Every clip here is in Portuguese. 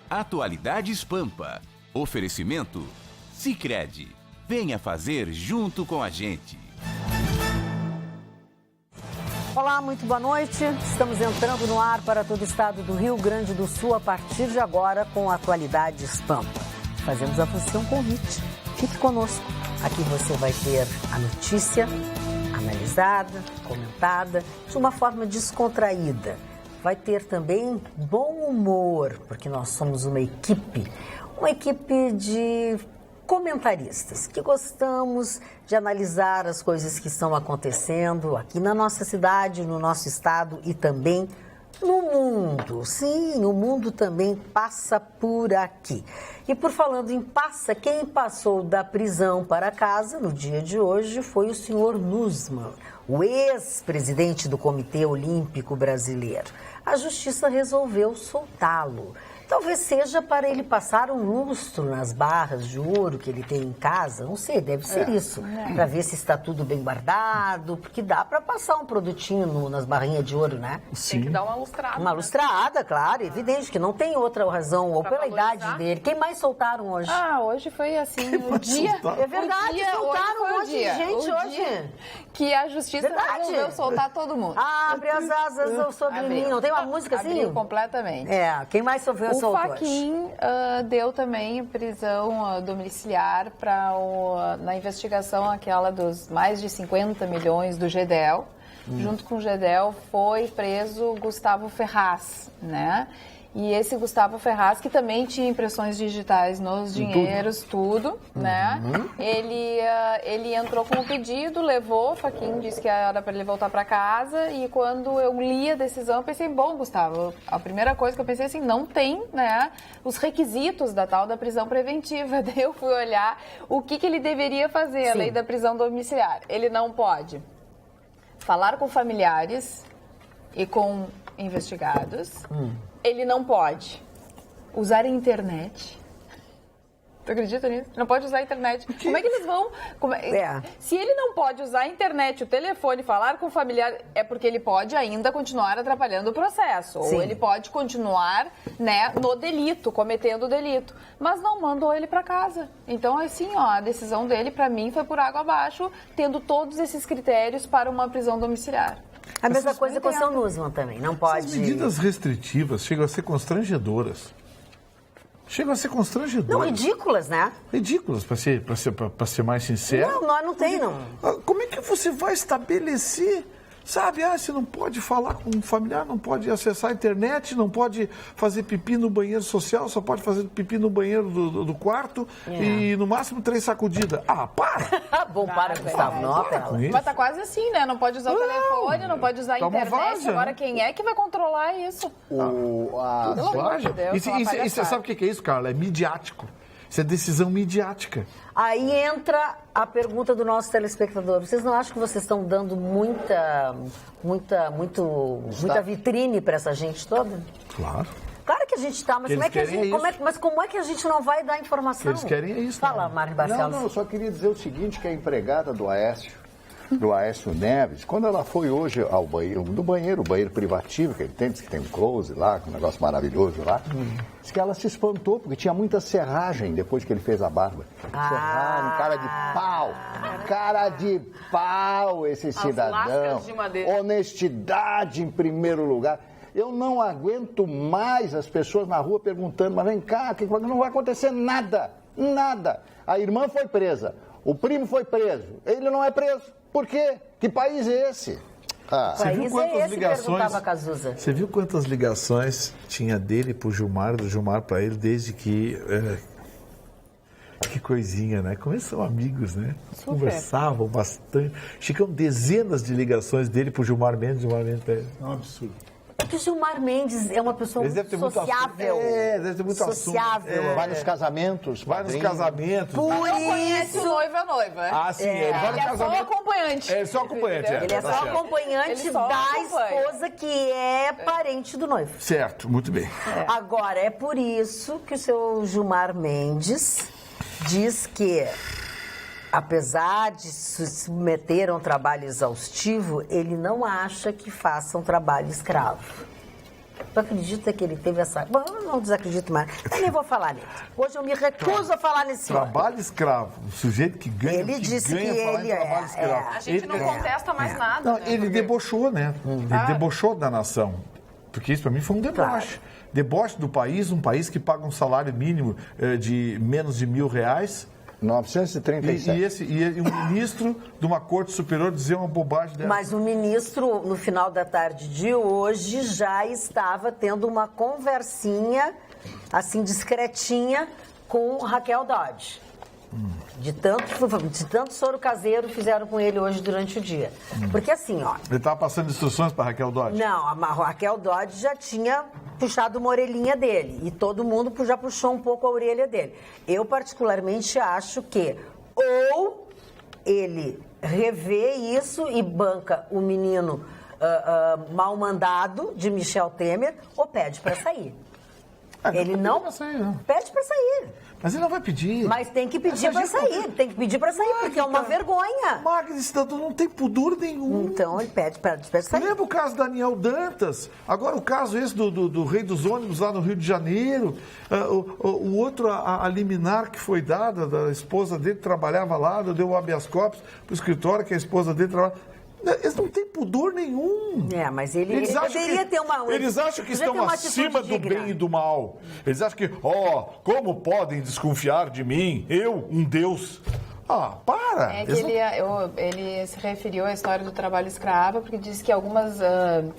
Atualidades Pampa. Oferecimento Sicredi. Venha fazer junto com a gente. Olá, muito boa noite. Estamos entrando no ar para todo o estado do Rio Grande do Sul a partir de agora com Atualidades Pampa. Fazemos a você um convite. Fique conosco. Aqui você vai ter a notícia analisada, comentada, de uma forma descontraída. Vai ter também bom humor, porque nós somos uma equipe de comentaristas que gostamos de analisar as coisas que estão acontecendo aqui na nossa cidade, no nosso estado e também no mundo. Sim, o mundo também passa por aqui. E por falando em passa, quem passou da prisão para casa no dia de hoje foi o senhor Nussmann, o ex-presidente do Comitê Olímpico Brasileiro. A justiça resolveu soltá-lo. Talvez seja para ele passar um lustro nas barras de ouro que ele tem em casa. Não sei, deve ser isso. Para ver se está tudo bem guardado, porque dá para passar um produtinho nas barrinhas de ouro, né? Sim. Tem que dar uma lustrada. Uma lustrada, claro, evidente, que não tem outra razão, ou pela idade dele. Quem mais soltaram hoje? Hoje foi assim, o dia... É verdade, soltaram hoje, gente, hoje. Que a justiça resolveu soltar todo mundo. Abre as asas sobre mim. Não tem uma música assim? Abriu completamente. Quem mais sofreu? O Fachin deu também prisão domiciliar na investigação aquela dos mais de 50 milhões do GEDEL. Junto com o GEDEL foi preso Gustavo Ferraz, né? E esse Gustavo Ferraz, que também tinha impressões digitais nos dinheiros, tudo, né? Ele entrou com o pedido, levou, o Fachin disse que era para ele voltar para casa, e quando eu li a decisão, eu pensei, bom, Gustavo, a primeira coisa que eu pensei assim, não tem, né, os requisitos da tal da prisão preventiva. Daí eu fui olhar o que ele deveria fazer, a lei da prisão domiciliar. Ele não pode falar com familiares e com investigados. Ele não pode usar a internet. Tu acredita nisso? Não pode usar a internet. Como é que eles vão... Se ele não pode usar a internet, o telefone, falar com o familiar, é porque ele pode ainda continuar atrapalhando o processo. Sim. Ou ele pode continuar, né, no delito, cometendo o delito. Mas não mandou ele para casa. Então, assim, a decisão dele, para mim, foi por água abaixo, tendo todos esses critérios para uma prisão domiciliar. A mesma coisa com o seu Nussmann também, não pode... As medidas restritivas chegam a ser constrangedoras. Não, ridículas, né? Ridículas, para ser mais sincero. Não tem, não. Como é que você vai estabelecer... Sabe, você não pode falar com um familiar, não pode acessar a internet, não pode fazer pipi no banheiro social, só pode fazer pipi no banheiro do quarto e no máximo 3 sacudidas. Para! Bom, para, Gustavo, não apela. Mas tá quase assim, né? Não pode usar o telefone, não pode usar a internet. Agora, quem é que vai controlar isso? Pelo amor de Deus, e você sabe o que é isso, Carla? É midiático. Isso é decisão midiática. Aí entra a pergunta do nosso telespectador. Vocês não acham que vocês estão dando muita vitrine para essa gente toda? Claro. Claro que a gente está, mas como é que a gente não vai dar informação? Eles querem isso. Fala, Mário Barcelos. Não, eu só queria dizer o seguinte, que a empregada do Aécio Neves, quando ela foi hoje ao banheiro, o banheiro privativo que ele tem, diz que tem um close lá, um negócio maravilhoso lá, diz que ela se espantou, porque tinha muita serragem depois que ele fez a barba. Serragem, cara de pau esse cidadão. Honestidade em primeiro lugar. Eu não aguento mais as pessoas na rua perguntando, mas vem cá, não vai acontecer nada. A irmã foi presa, o primo foi preso, ele não é preso. Por quê? Que país é esse? Você viu quantas ligações? Cazuza. Você viu quantas ligações tinha dele pro Gilmar, do Gilmar para ele, desde que... Que coisinha, né? Como eles são amigos, né? Conversavam bastante. Chegam dezenas de ligações dele pro Gilmar Mendes para ele. É um absurdo. É que o Gilmar Mendes é uma pessoa muito sociável. Deve ter muito sociável. Vai nos casamentos. Por não conhece o noivo e a noiva. Sim. Ele vai no casamento. É só o acompanhante. Ele é só acompanhante da esposa que é parente do noivo. Certo, muito bem. Agora, é por isso que o seu Gilmar Mendes diz que, apesar de se submeter a um trabalho exaustivo, ele não acha que faça um trabalho escravo. Tu acredita que ele teve essa... Bom, eu não desacredito mais. Eu nem vou falar nele. Hoje eu me recuso a falar nesse homem. Trabalho escravo. O sujeito que ganha... Ele disse que ele trabalho escravo. A gente não contesta mais nada. Não, né? ele debochou, né? Ele debochou da nação. Porque isso para mim foi um deboche. Claro. Deboche do país, um país que paga um salário mínimo de menos de R$1.000. 937. E um ministro de uma corte superior dizer uma bobagem dessa. Mas o ministro, no final da tarde de hoje, já estava tendo uma conversinha, assim, discretinha, com Raquel Dodge. De tanto soro caseiro fizeram com ele hoje durante o dia. Porque assim, ó... Ele estava passando instruções para Raquel Dodge? Não, a Raquel Dodge já tinha puxado uma orelhinha dele. E todo mundo já puxou um pouco a orelha dele. Eu, particularmente, acho que ou ele revê isso e banca o menino mal-mandado de Michel Temer, ou pede para sair. Ele não pede para sair. Mas ele não vai pedir. Mas tem que pedir para sair. Tem que pedir para sair, porque é uma vergonha. Magda, esse cidadão não tem pudor nenhum. Então ele pede para sair. Lembra o caso Daniel Dantas? Agora o caso esse do rei dos ônibus lá no Rio de Janeiro. O outro, a liminar que foi dada, da esposa dele que trabalhava lá, deu o habeas corpus para o escritório que a esposa dele trabalhava. Eles não têm pudor nenhum. Mas ele poderia ter uma... Eles acham que estão acima do bem e do mal. Eles acham que, como podem desconfiar de mim? Eu, um Deus. Para! É que ele se referiu à história do trabalho escravo, porque disse que algumas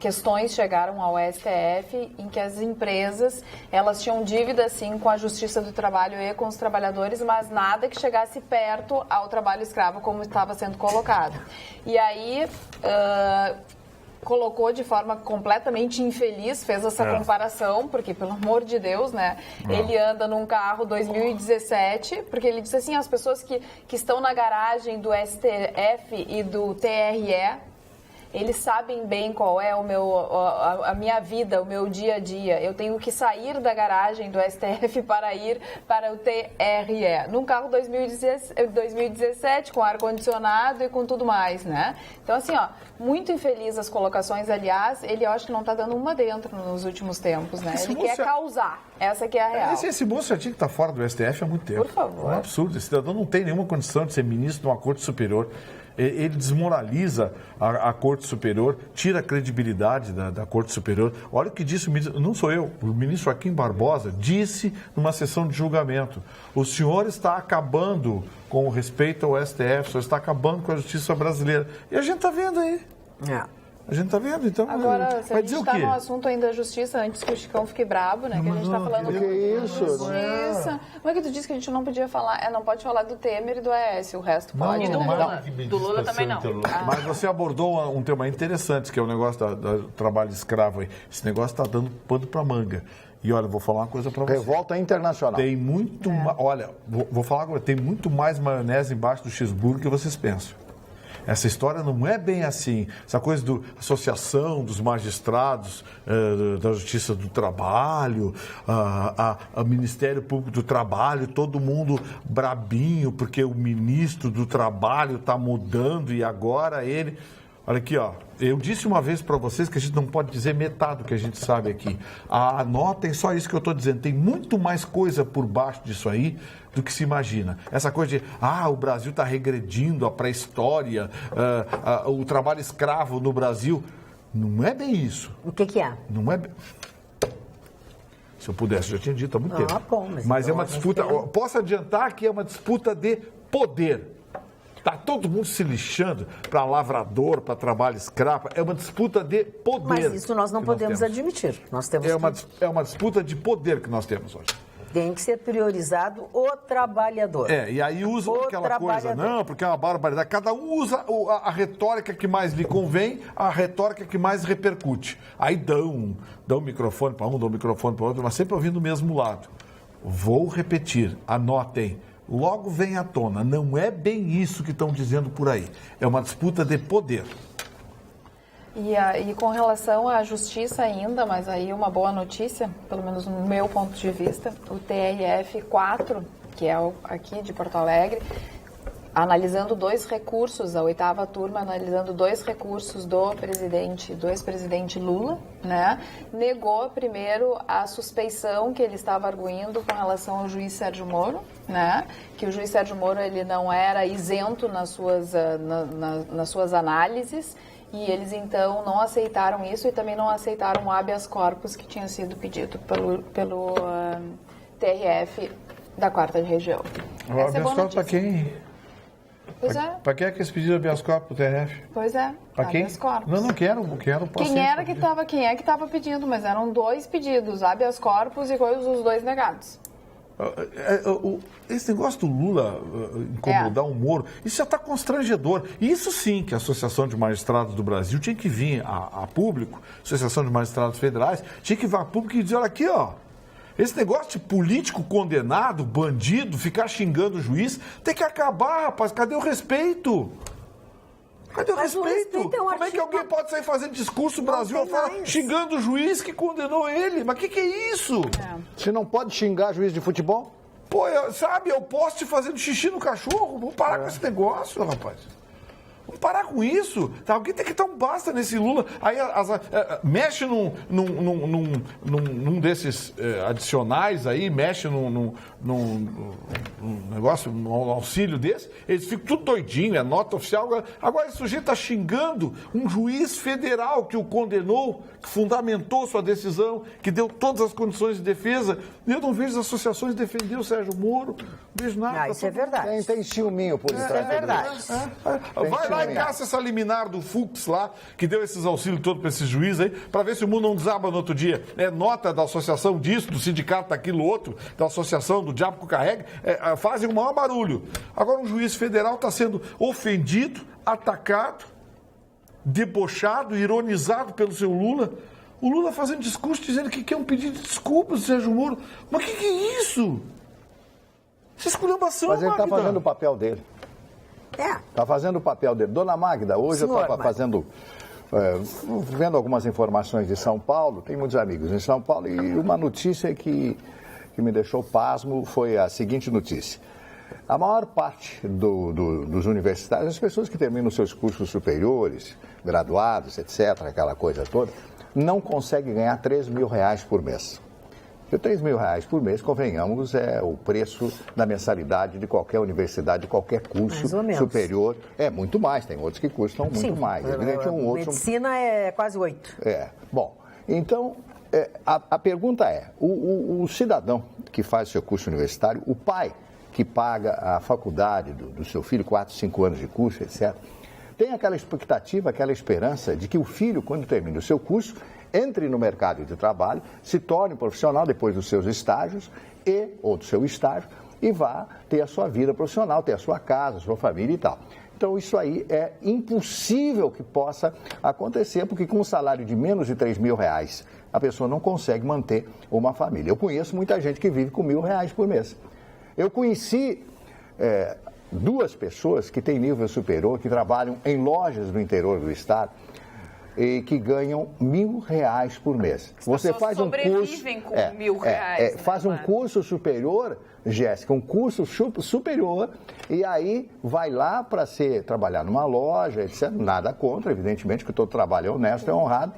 questões chegaram ao STF em que as empresas, elas tinham dívida, sim, com a Justiça do Trabalho e com os trabalhadores, mas nada que chegasse perto ao trabalho escravo, como estava sendo colocado. E aí... colocou de forma completamente infeliz, fez essa comparação, porque, pelo amor de Deus, né? Ele anda num carro 2017, porque ele disse assim, as pessoas que estão na garagem do STF e do TRE, eles sabem bem qual é a minha vida, o meu dia a dia. Eu tenho que sair da garagem do STF para ir para o TRE. Num carro 2017, com ar-condicionado e com tudo mais, né? Então, assim, muito infeliz as colocações. Aliás, ele, eu acho que não está dando uma dentro nos últimos tempos, né? Ele quer causar. Essa que é a real. Esse moço já tinha que estar fora do STF há muito tempo. Por favor. É um absurdo. Esse cidadão não tem nenhuma condição de ser ministro de uma corte superior. Ele desmoraliza a Corte Superior, tira a credibilidade da Corte Superior. Olha o que disse o ministro, não sou eu, o ministro Joaquim Barbosa disse numa sessão de julgamento: o senhor está acabando com o respeito ao STF, o senhor está acabando com a justiça brasileira. E a gente está vendo aí. A gente está vendo, então... Agora, se vai a gente está no assunto ainda da justiça, antes que o Chicão fique brabo, né? Que a gente está falando que isso? Justiça. Como é que tu disse que a gente não podia falar? Não pode falar do Temer e do Aécio, o resto pode. E do Lula. Do Lula também não. Mas você abordou um tema interessante, que é o negócio do trabalho escravo aí. Esse negócio está dando pano para manga. E olha, vou falar uma coisa para você. Revolta internacional. Tem muito olha, vou falar agora, tem muito mais maionese embaixo do cheeseburger que vocês pensam. Essa história não é bem assim. Essa coisa da associação dos magistrados da Justiça do Trabalho, a Ministério Público do Trabalho, todo mundo brabinho porque o ministro do Trabalho está mudando e agora ele... Olha aqui, eu disse uma vez para vocês que a gente não pode dizer metade do que a gente sabe aqui. Anotem só isso que eu estou dizendo. Tem muito mais coisa por baixo disso aí do que se imagina. Essa coisa de, o Brasil está regredindo a pré-história, o trabalho escravo no Brasil. Não é bem isso. O que é? Não é bem... Se eu pudesse, eu já tinha dito há muito tempo. Bom, mas é uma disputa... Posso adiantar que é uma disputa de poder. Está todo mundo se lixando para lavrador, para trabalho escravo. É uma disputa de poder. Mas isso nós não podemos admitir. Nós temos é uma disputa de poder que nós temos hoje. Tem que ser priorizado o trabalhador. E aí usam aquela coisa, não, porque é uma barbaridade. Cada um usa a retórica que mais lhe convém, a retórica que mais repercute. Aí dão microfone para um, dão microfone para outro, mas sempre ouvindo o mesmo lado. Vou repetir, anotem. Logo vem à tona, não é bem isso que estão dizendo por aí. É uma disputa de poder. E com relação à justiça ainda, mas aí uma boa notícia, pelo menos no meu ponto de vista, o TRF4, que é aqui de Porto Alegre, analisando 2 recursos, a 8ª turma analisando 2 recursos do ex-presidente Lula, né, negou primeiro a suspeição que ele estava arguindo com relação ao juiz Sérgio Moro, né, que o juiz Sérgio Moro ele não era isento nas suas análises, e eles então não aceitaram isso e também não aceitaram o habeas corpus que tinha sido pedido pelo TRF da 4ª região. O habeas corpus para quem? Pois é. Para quem é que eles pediram habeas corpus pro TRF? Pois é. Para quem? Não quero. Quem é que estava pedindo, mas eram 2 pedidos, habeas corpus e os 2 negados. Esse negócio do Lula incomodar o Moro, isso já está constrangedor. Isso sim que a Associação de Magistrados do Brasil tinha que vir a público, Associação de Magistrados Federais, tinha que vir a público e dizer, olha aqui, ó, esse negócio de político condenado, bandido, ficar xingando o juiz, tem que acabar, rapaz, cadê o respeito? Cadê o respeito? Como é que alguém pode sair fazendo discurso no Brasil afora, xingando o juiz que condenou ele? Mas o que é isso? Você não pode xingar juiz de futebol? Pô, eu posso te fazendo xixi no cachorro? Vamos parar com esse negócio, rapaz. Vamos parar com isso. Tá? Alguém tem que dar um basta nesse Lula. Aí mexe num desses adicionais aí, mexe num negócio, num auxílio desse, eles ficam tudo doidinho, é nota oficial. Agora esse sujeito está xingando um juiz federal que o condenou, que fundamentou sua decisão, que deu todas as condições de defesa. Eu não vejo as associações defender o Sérgio Moro, não vejo nada. Isso é verdade. Tem ciúminho por detrás. Isso é verdade. Vai lá e caça essa liminar do Fux lá, que deu esses auxílios todos para esses juízes aí, para ver se o mundo não desaba no outro dia. É nota da associação disso, do sindicato daquilo outro, da associação do Diabo que o Carrega, fazem o maior barulho. Agora um juiz federal está sendo ofendido, atacado, debochado, ironizado pelo seu Lula. O Lula fazendo discurso dizendo que quer um pedido de desculpas do Sérgio Moro. Mas o que é isso? Isso é esculhambação, Mas ele está Magda. fazendo o papel dele. Está fazendo o papel dele. Dona Magda, hoje eu estava fazendo, vendo algumas informações de São Paulo, tem muitos amigos em São Paulo, e uma notícia que me deixou pasmo foi a seguinte notícia. A maior parte dos universitários, as pessoas que terminam seus cursos superiores, graduados, etc., aquela coisa toda, não conseguem ganhar R$3.000 por mês. E R$3.000 por mês, convenhamos, é o preço da mensalidade de qualquer universidade, de qualquer curso superior. É muito mais, tem outros que custam muito mais. Medicina é quase 8. Bom, então, a pergunta é, o cidadão que faz seu curso universitário, o pai que paga a faculdade do seu filho, 4, 5 anos de curso, etc., tem aquela expectativa, aquela esperança de que o filho, quando termine o seu curso, entre no mercado de trabalho, se torne profissional depois dos seus estágios ou do seu estágio e vá ter a sua vida profissional, ter a sua casa, a sua família e tal. Então isso aí é impossível que possa acontecer, porque com um salário de menos de R$3.000, a pessoa não consegue manter uma família. Eu conheço muita gente que vive com R$1.000 por mês. Eu conheci 2 pessoas que têm nível superior, que trabalham em lojas do interior do estado, e que ganham R$1.000 por mês. Você faz um curso com R$1.000. Faz um curso superior, Jéssica, um curso superior, e aí vai lá para trabalhar numa loja, etc. Nada contra, evidentemente, que todo trabalho é honesto, é honrado.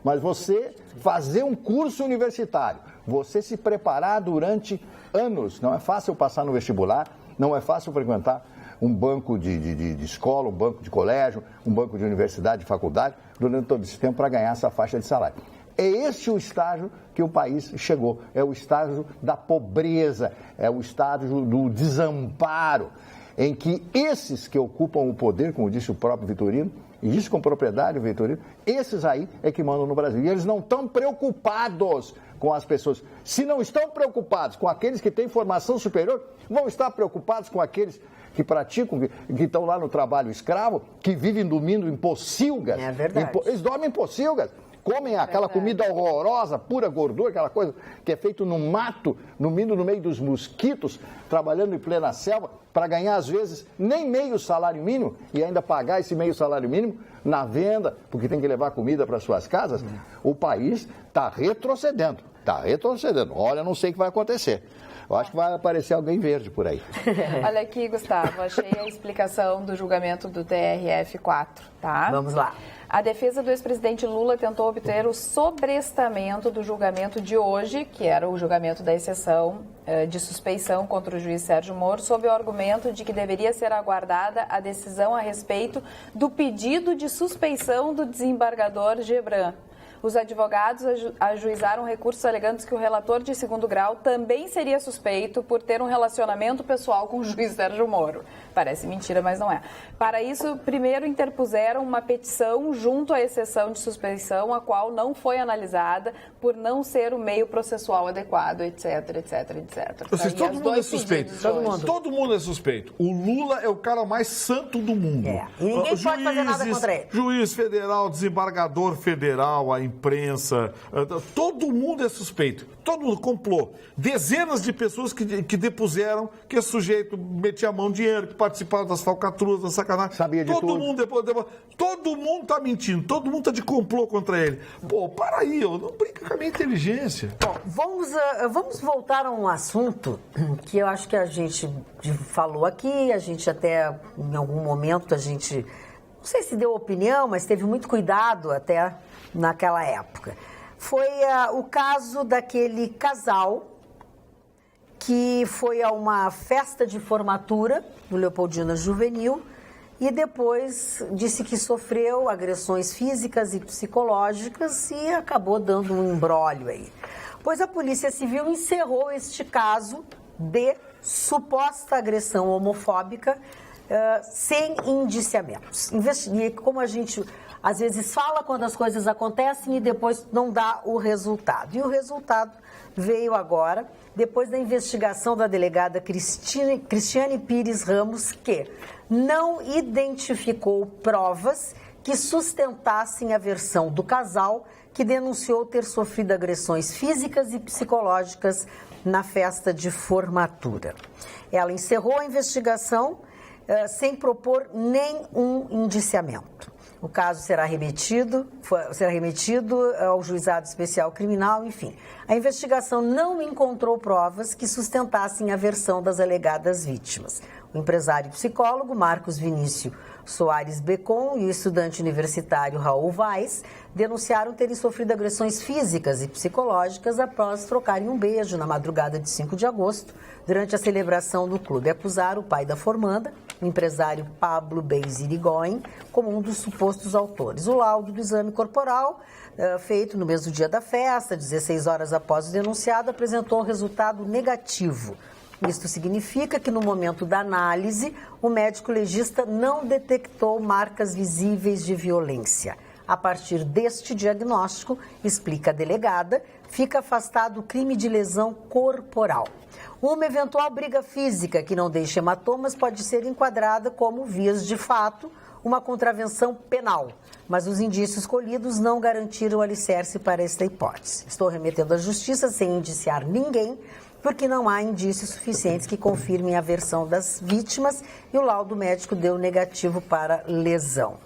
Mas você fazer um curso universitário, você se preparar durante anos, não é fácil passar no vestibular, não é fácil frequentar um banco de escola, um banco de colégio, um banco de universidade, de faculdade, durante todo esse tempo para ganhar essa faixa de salário. É esse o estágio que o país chegou, é o estágio da pobreza, é o estágio do desamparo, em que esses que ocupam o poder, como disse o próprio Vitorino, e disse com propriedade o Vitorino, esses aí é que mandam no Brasil. E eles não estão preocupados com as pessoas. Se não estão preocupados com aqueles que têm formação superior, vão estar preocupados com aqueles que praticam, que estão lá no trabalho escravo, que vivem dormindo em pocilgas. É verdade. Eles dormem em pocilgas, comem aquela comida horrorosa, pura gordura, aquela coisa que é feita no mato, no meio dos mosquitos, trabalhando em plena selva. para ganhar, às vezes, nem meio salário mínimo e ainda pagar esse meio salário mínimo na venda, porque tem que levar comida para suas casas, o país está retrocedendo. Está retrocedendo. Olha, não sei o que vai acontecer. Eu acho que vai aparecer alguém verde por aí. Olha aqui, Gustavo, achei a explicação do julgamento do TRF4, tá? Vamos lá. A defesa do ex-presidente Lula tentou obter o sobrestamento do julgamento de hoje, que era o julgamento da exceção de suspeição contra o juiz Sérgio Moro, sob o argumento de que deveria ser aguardada a decisão a respeito do pedido de suspeição do desembargador Gebran. Os advogados ajuizaram recursos alegando que o relator de segundo grau também seria suspeito por ter um relacionamento pessoal com o juiz Sérgio Moro. Parece mentira, mas não é. Para isso, primeiro interpuseram uma petição junto à exceção de suspeição, a qual não foi analisada por não ser o meio processual adequado, etc, etc, etc. Ou seja, todo mundo é suspeito. Todo mundo é suspeito. O Lula é o cara mais santo do mundo. E ninguém pode fazer nada contra ele. Juiz federal, desembargador federal, a imprensa, todo mundo é suspeito. Todo mundo complô. Dezenas de pessoas que depuseram que esse sujeito metia a mão no dinheiro, que participaram das falcatruas, da sacanagem. Sabia de tudo. Todo mundo está mentindo, todo mundo está de complô contra ele. Pô, para aí, não brinca com a minha inteligência. Bom, vamos voltar a um assunto que eu acho que a gente falou aqui, a gente até, em algum momento, não sei se deu opinião, mas teve muito cuidado até naquela época. Foi o caso daquele casal que foi a uma festa de formatura do Leopoldina Juvenil e depois disse que sofreu agressões físicas e psicológicas e acabou dando um imbróglio aí. Pois a Polícia Civil encerrou este caso de suposta agressão homofóbica sem indiciamentos. E como a gente às vezes fala quando as coisas acontecem e depois não dá o resultado. E o resultado veio agora, depois da investigação da delegada Cristiane Pires Ramos, que não identificou provas que sustentassem a versão do casal que denunciou ter sofrido agressões físicas e psicológicas na festa de formatura. Ela encerrou a investigação sem propor nenhum indiciamento. O caso será remetido ao Juizado Especial Criminal, enfim. A investigação não encontrou provas que sustentassem a versão das alegadas vítimas. O empresário e psicólogo Marcos Vinícius Soares Becon e o estudante universitário Raul Vaz denunciaram terem sofrido agressões físicas e psicológicas após trocarem um beijo na madrugada de 5 de agosto, durante a celebração do clube. Acusaram o pai da formanda, o empresário Pablo Beis Irigoyen, como um dos supostos autores. O laudo do exame corporal, feito no mesmo dia da festa, 16 horas após o denunciado, apresentou um resultado negativo. Isto significa que, no momento da análise, o médico legista não detectou marcas visíveis de violência. A partir deste diagnóstico, explica a delegada, fica afastado o crime de lesão corporal. Uma eventual briga física que não deixe hematomas pode ser enquadrada como, vias de fato, uma contravenção penal, mas os indícios colhidos não garantiram alicerce para esta hipótese. Estou remetendo à Justiça sem indiciar ninguém, porque não há indícios suficientes que confirmem a versão das vítimas e o laudo médico deu negativo para lesão.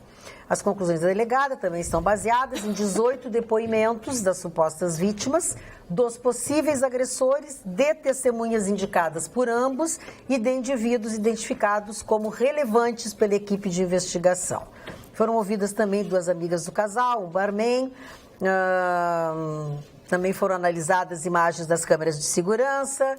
As conclusões da delegada também estão baseadas em 18 depoimentos das supostas vítimas, dos possíveis agressores, de testemunhas indicadas por ambos e de indivíduos identificados como relevantes pela equipe de investigação. Foram ouvidas também 2 amigas do casal, um barman. Também foram analisadas imagens das câmeras de segurança,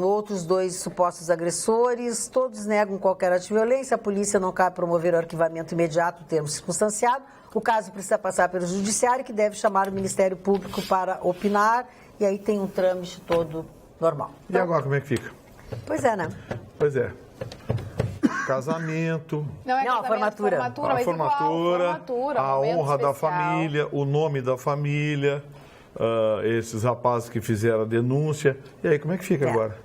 outros 2 supostos agressores, todos negam qualquer ato de violência, a polícia não cabe promover o arquivamento imediato do termo circunstanciado, o caso precisa passar pelo judiciário, que deve chamar o Ministério Público para opinar, e aí tem um trâmite todo normal. E agora como é que fica? Pois é, né? Pois é. Casamento. Não, a formatura. A formatura, a honra da família, o nome da família, esses rapazes que fizeram a denúncia. E aí, como é que fica agora?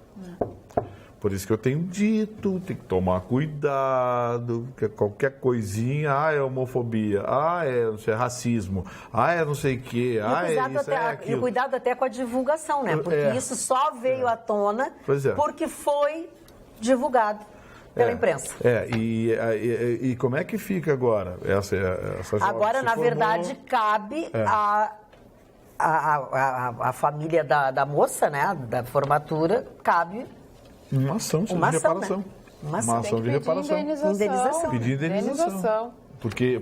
Por isso que eu tenho dito, tem que tomar cuidado, que qualquer coisinha, é homofobia, é racismo, é não sei o quê, é isso, é aquilo. E cuidado até com a divulgação, né? Porque isso só veio à tona porque foi divulgado pela imprensa. E como é que fica agora? Essa agora, na verdade, cabe a família da moça, né, da formatura, cabe uma ação de reparação. Né? Uma ação de reparação. Indenização. Pedir indenização. Porque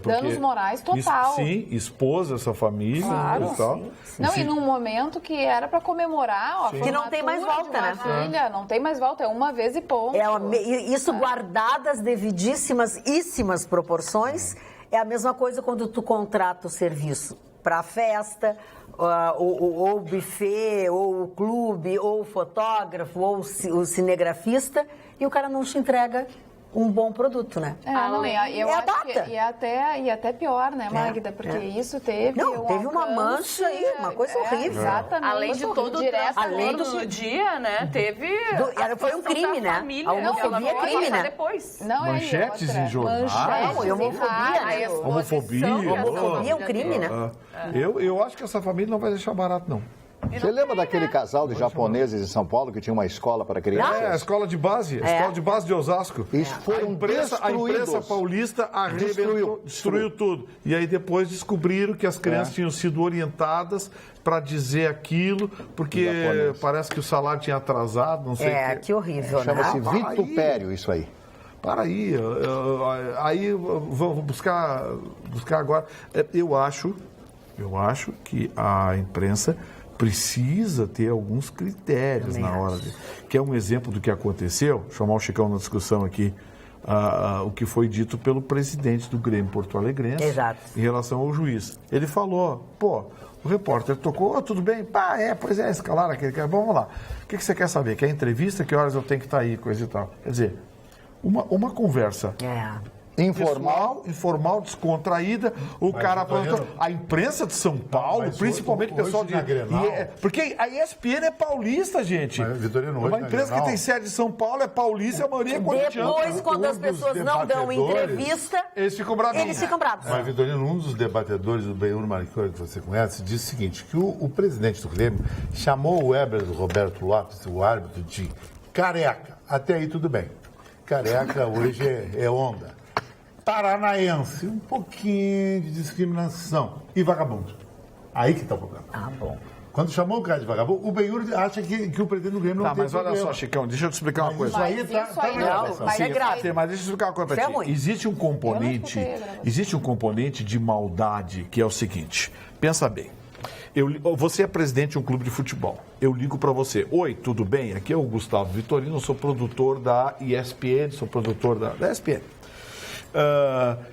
danos morais total. Sim, expôs essa família e tal. Sim. Não, e num momento que era para comemorar, que não tem mais volta, né? Filha, não tem mais volta, é uma vez e ponto. Isso guardadas devidíssimas proporções, é a mesma coisa quando tu contrata o serviço para festa, ou o buffet, ou o clube, ou o fotógrafo, ou o cinegrafista, e o cara não te entrega um bom produto, né? Eu acho que e até pior, né, Magda? Porque isso teve teve uma mancha aí, uma coisa horrível. Exatamente. Além de todo o tratamento no dia, né? Teve... foi um crime, né? Família, a homofobia é crime, né? Depois. Manchetes em jornais. Homofobia é um crime, né? Eu acho que essa família não vai deixar barato, não. Você lembra daquele casal de japoneses em São Paulo que tinha uma escola para crianças? A escola de base, escola de base de Osasco. Isso foram a imprensa paulista destruiu tudo. E aí depois descobriram que as crianças tinham sido orientadas para dizer aquilo, porque parece que o salário tinha atrasado, não sei o quê. Que horrível, Chama-se vitupério isso aí. Para aí. Aí vamos buscar agora. Eu acho que a imprensa precisa ter alguns critérios na hora que é um exemplo do que aconteceu. Vou chamar o Chicão na discussão aqui, o que foi dito pelo presidente do Grêmio Porto Alegrense em relação ao juiz. Ele falou, o repórter tocou, tudo bem? Escalaram aquele cara, vamos lá. O que você quer saber? Quer entrevista? Que horas eu tenho que estar aí? Coisa e tal. Quer dizer, uma conversa... Informal, descontraída. O cara perguntou. A imprensa de São Paulo, principalmente o pessoal de. Porque a ESPN é paulista, gente. Uma empresa que tem sede em São Paulo é paulista, a maioria é corintiana. Depois, quando as pessoas não dão entrevista, eles ficam bravos. Mas, Vitorino, um dos debatedores do Benhur Maricor, que você conhece, disse o seguinte: que o presidente do Grêmio chamou o Weber do Roberto Lopes, o árbitro, de careca. Até aí tudo bem. Careca hoje é onda. Paranaense, um pouquinho de discriminação. E vagabundo. Aí que está o problema. Bom. Quando chamou o cara de vagabundo, o Benhur acha que o presidente do Grêmio não tem problema. Mas olha só, Chicão, deixa eu te explicar uma coisa. Mas é grave. Mas deixa eu explicar uma coisa para ti. Existe um componente de maldade que é o seguinte. Pensa bem. Você é presidente de um clube de futebol. Eu ligo para você. Oi, tudo bem? Aqui é o Gustavo Vitorino, eu sou produtor da ESPN, sou produtor da ESPN.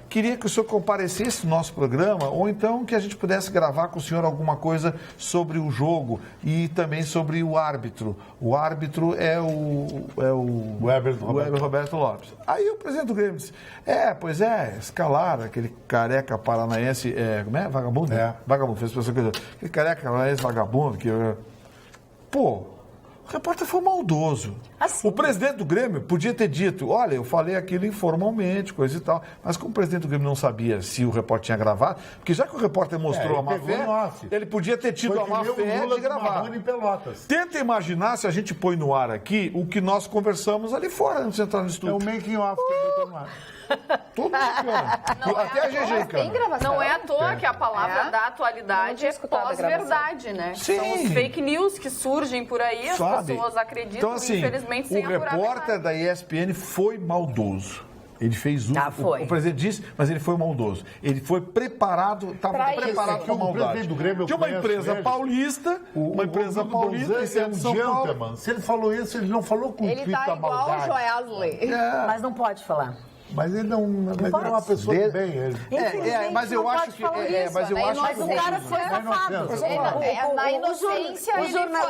Queria que o senhor comparecesse no nosso programa, ou então que a gente pudesse gravar com o senhor alguma coisa sobre o jogo e também sobre o árbitro. O árbitro é o Weber Roberto Lopes. Aí o presidente do Grêmio disse, escalaram aquele careca paranaense, como é? Vagabundo? Vagabundo, fez pessoa coisa. Aquele careca paranaense vagabundo, o repórter foi maldoso. O presidente do Grêmio podia ter dito, olha, eu falei aquilo informalmente, coisa e tal, mas como o presidente do Grêmio não sabia se o repórter tinha gravado, porque já que o repórter mostrou a má fé, ele podia ter tido a má fé de gravar. Tenta imaginar se a gente põe no ar aqui o que nós conversamos ali fora, no Central do Estúdio. É o making off que eu botou no ar. Todo mundo até a GG, cara. Não é à toa que a palavra da atualidade é pós-verdade, né? Sim. São os fake news que surgem por aí, as pessoas acreditam, então, assim, infelizmente, sem apurar. O repórter da ESPN foi maldoso. Ele fez uso. Foi. O presidente disse, mas ele foi maldoso. Ele foi preparado, estava preparado para a maldade. De uma empresa paulista, é um gentleman. Se ele falou isso, ele não falou com o Ele tá igual o Joesley. Mas não pode falar. Mas ele não é uma pessoa de bem. Mas eu acho que... Mas o cara foi safado. Na inocência, o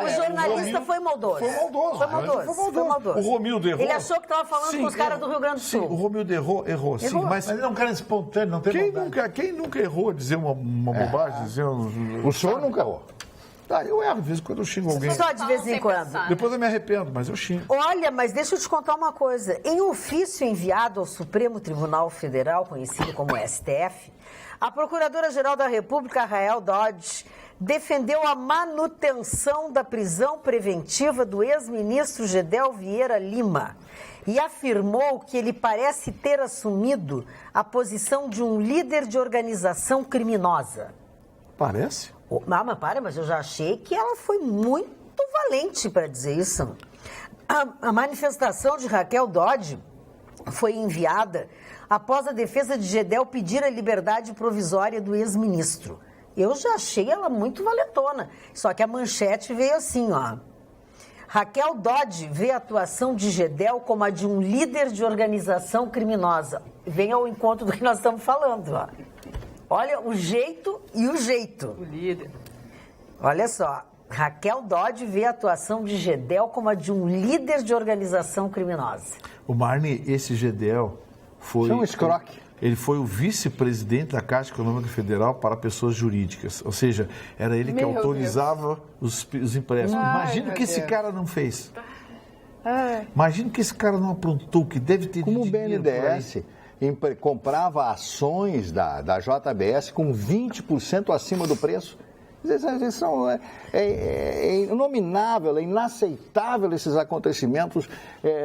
jornalista foi maldoso. Foi maldoso. O Romildo errou. Ele achou que estava falando com os caras do Rio Grande do Sul. Sim, o Romildo errou. Sim, mas ele é um cara espontâneo, não tem quem nunca errou dizer uma bobagem? O senhor nunca errou. Eu erro, de vez em quando eu xingo alguém. Só de vez em quando. Depois eu me arrependo, mas eu xingo. Olha, mas deixa eu te contar uma coisa. Em ofício enviado ao Supremo Tribunal Federal, conhecido como STF, a Procuradora-Geral da República, Rael Dodge, defendeu a manutenção da prisão preventiva do ex-ministro Gedel Vieira Lima e afirmou que ele parece ter assumido a posição de um líder de organização criminosa. Parece? Mas eu já achei que ela foi muito valente para dizer isso. A manifestação de Raquel Dodge foi enviada após a defesa de Gedel pedir a liberdade provisória do ex-ministro. Eu já achei ela muito valentona, só que a manchete veio assim, ó. Raquel Dodge vê a atuação de Gedel como a de um líder de organização criminosa. Vem ao encontro do que nós estamos falando, ó. Olha o jeito e o jeito. O líder. Olha só, Raquel Dodge vê a atuação de Gedel como a de um líder de organização criminosa. O Marne, esse Gedel foi... É um escroque. Ele foi o vice-presidente da Caixa Econômica Federal para pessoas jurídicas. Ou seja, era ele que autorizava os empréstimos. Imagina o que esse cara não fez. Imagina que esse cara não aprontou, que deve ter Como o dinheiro BNDES comprava ações da JBS com 20% acima do preço. É inominável, é inaceitável esses acontecimentos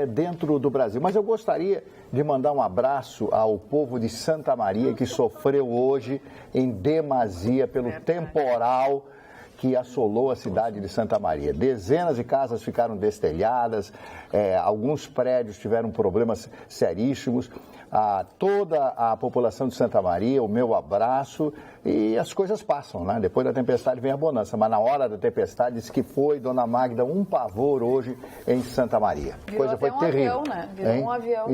dentro do Brasil. Mas eu gostaria de mandar um abraço ao povo de Santa Maria que sofreu hoje em demasia pelo temporal que assolou a cidade de Santa Maria. Dezenas de casas ficaram destelhadas, alguns prédios tiveram problemas seríssimos. A toda a população de Santa Maria, o meu abraço, e as coisas passam, né? Depois da tempestade vem a bonança, mas na hora da tempestade disse que foi, dona Magda, um pavor hoje em Santa Maria. Virou coisa foi terrível. Avião, né? Virou um avião.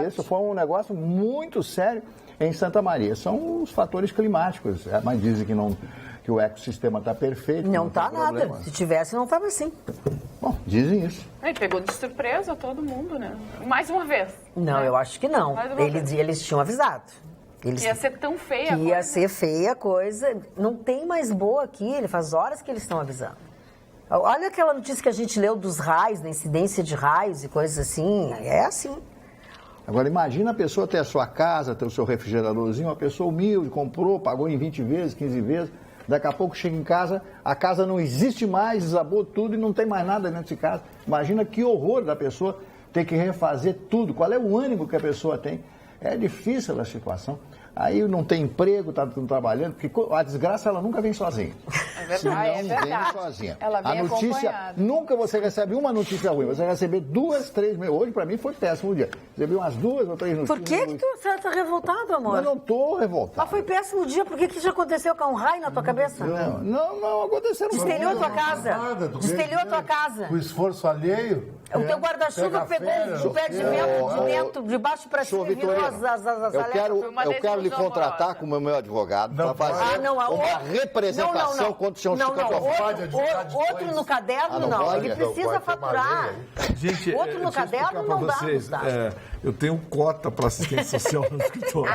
Isso foi um negócio muito sério em Santa Maria. São os fatores climáticos, mas dizem que o ecossistema está perfeito. Não está nada. Problema. Se tivesse, não estava assim. Bom, dizem isso. Ele pegou de surpresa todo mundo, né? Mais uma vez. Não, eu acho que não. Eles tinham avisado. Ia ser tão feia a coisa. Ia ser feia a coisa. Não tem mais boa aqui. Ele faz horas que eles estão avisando. Olha aquela notícia que a gente leu dos raios, da incidência de raios e coisas assim. É assim. Agora, imagina a pessoa ter a sua casa, ter o seu refrigeradorzinho, uma pessoa humilde, comprou, pagou em 20 vezes, 15 vezes, daqui a pouco chega em casa, a casa não existe mais, desabou tudo e não tem mais nada dentro de casa. Imagina que horror da pessoa ter que refazer tudo, qual é o ânimo que a pessoa tem. É difícil a situação. Aí não tem emprego, está trabalhando, porque a desgraça ela nunca vem sozinha. É verdade. Vem sozinha. Ela vem a notícia, acompanhada. nunca você recebe uma notícia ruim, você vai receber 2, 3, hoje para mim foi péssimo o dia. Recebi umas 2 ou 3 notícias. Por que você está revoltado, amor? Eu não estou revoltado. Mas foi péssimo o dia. Por que já aconteceu com um raio na tua cabeça? Não aconteceu. Destelhou a tua casa. Destelhou a tua casa. O esforço alheio. O teu guarda-chuva pegou um pé de vento de dentro, de baixo para cima e virou as Eu quero lhe contratar como meu advogado para fazer uma representação contra o senhor Chico. Outro no caderno, não. Ele precisa faturar. Gente, outro no caderno não dá. Eu tenho cota para assistência social no escritório.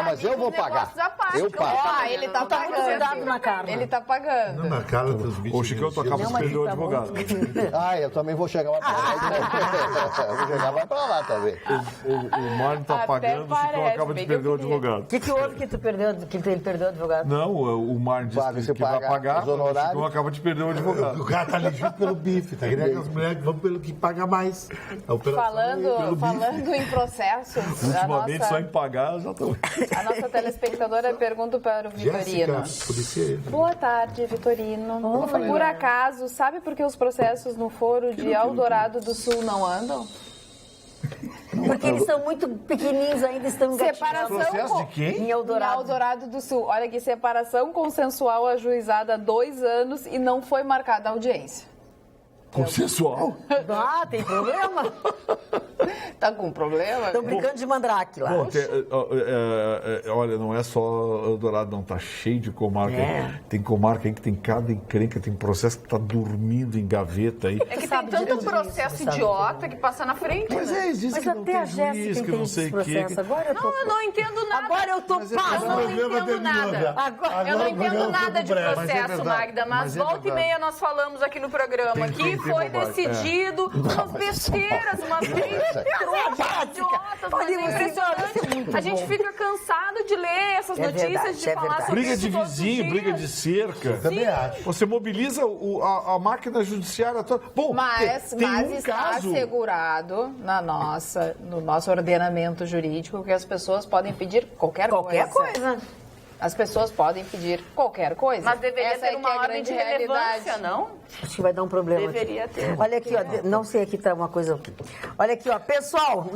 Mas eu vou pagar. Eu pago. Ele tá Tá muito cuidado na Carla. Ele tá pagando. Na cara transmite. Ô, Chicão, tu acaba de perder o advogado. Eu também vou chegar lá pra lá. Eu vou chegar lá pra lá também. O Mário tá Até pagando, o Chicão parece, acaba de bem perder o que eu queria. advogado. O que houve que tu perdeu, que ele perdeu o advogado? Não, o Mário disse que vai pagar, os o honorários. Chicão acaba de perder o advogado. O cara tá ali junto pelo bife, tá ligado? As mulheres vão pelo que paga mais. Falando em processos, Ultimamente, só em pagar, já tô... a nossa telespectadora pergunta para o Vitorino. Boa tarde, Vitorino. Por acaso, sabe por que os processos no Foro de Eldorado do Sul não andam? Porque eles são muito pequenininhos ainda, estão engatinhando. Separação de quem? Em Eldorado. Em Eldorado do Sul. Olha aqui, separação consensual ajuizada há 2 anos e não foi marcada a audiência. Consensual? Tem problema? Tá com problema? Estão brincando de mandrake lá. Bom, olha, não é só Eldorado, não. Tá cheio de comarca. Tem comarca aí que tem cada encrenca, tem processo que tá dormindo em gaveta aí. É que tem tanto processo idiota que passa na frente. Mas né? eles dizem Mas que não até tem a Jéssica juiz, que não sei o quê. Agora eu tô... Eu não entendo nada. Agora eu tô Eu não entendo nada. Eu não entendo nada de processo, Magda, mas volta e meia nós falamos aqui no programa que foi decidido, umas besteiras, umas idiotas, mas é impressionante. A gente fica cansado de ler essas notícias, de falar sobre briga isso de vizinho, briga de cerca. Eu também acho. Você mobiliza a máquina judiciária toda. Bom, Mas tem está caso... assegurado no nosso ordenamento jurídico que as pessoas podem pedir qualquer coisa. As pessoas podem pedir qualquer coisa. Mas deveria ter uma é a ordem de grande relevância, não? Acho que vai dar um problema. Deveria aqui. ter. Olha aqui, ó. Não sei, aqui tá uma coisa. Olha aqui, ó. Pessoal,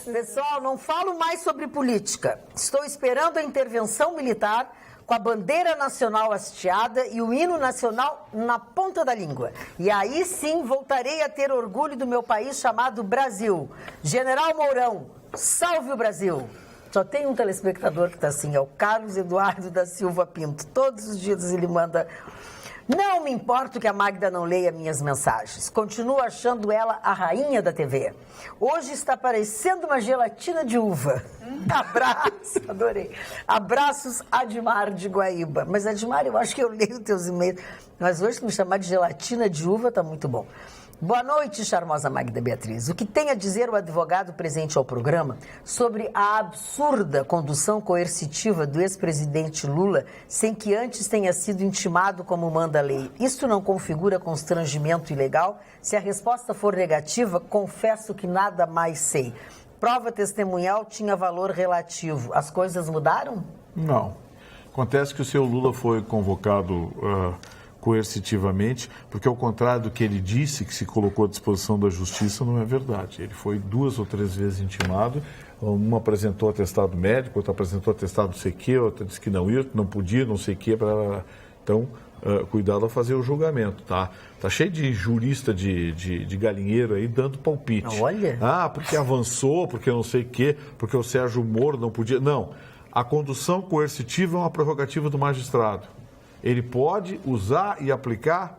Pessoal, não falo mais sobre política. Estou esperando a intervenção militar com a bandeira nacional hasteada e o hino nacional na ponta da língua. E aí sim voltarei a ter orgulho do meu país chamado Brasil. General Mourão, salve o Brasil! Só tem um telespectador que está assim, é o Carlos Eduardo da Silva Pinto. Todos os dias ele manda... Não me importo que a Magda não leia minhas mensagens. Continuo achando ela a rainha da TV. Hoje está parecendo uma gelatina de uva. Abraço, adorei. Abraços, Admar de Guaíba. Mas, Admar, eu acho que eu leio teus e-mails. Mas hoje, se me chamar de gelatina de uva, tá muito bom. Boa noite, charmosa Magda Beatriz. O que tem a dizer o advogado presente ao programa sobre a absurda condução coercitiva do ex-presidente Lula sem que antes tenha sido intimado como manda a lei? Isso não configura constrangimento ilegal? Se a resposta for negativa, confesso que nada mais sei. Prova testemunhal tinha valor relativo. As coisas mudaram? Não. Acontece que o seu Lula foi convocado... coercitivamente, porque ao contrário do que ele disse, que se colocou à disposição da justiça, não é verdade. Ele foi 2 ou 3 vezes intimado, uma apresentou atestado médico, outra apresentou atestado não sei o quê, outra disse que não ia, não podia, não sei o quê. Então, cuidado ao fazer o julgamento, tá? Tá cheio de jurista de galinheiro aí dando palpite. Olha! Porque avançou, porque não sei o quê, porque o Sérgio Moro não podia... Não, a condução coercitiva é uma prerrogativa do magistrado. Ele pode usar e aplicar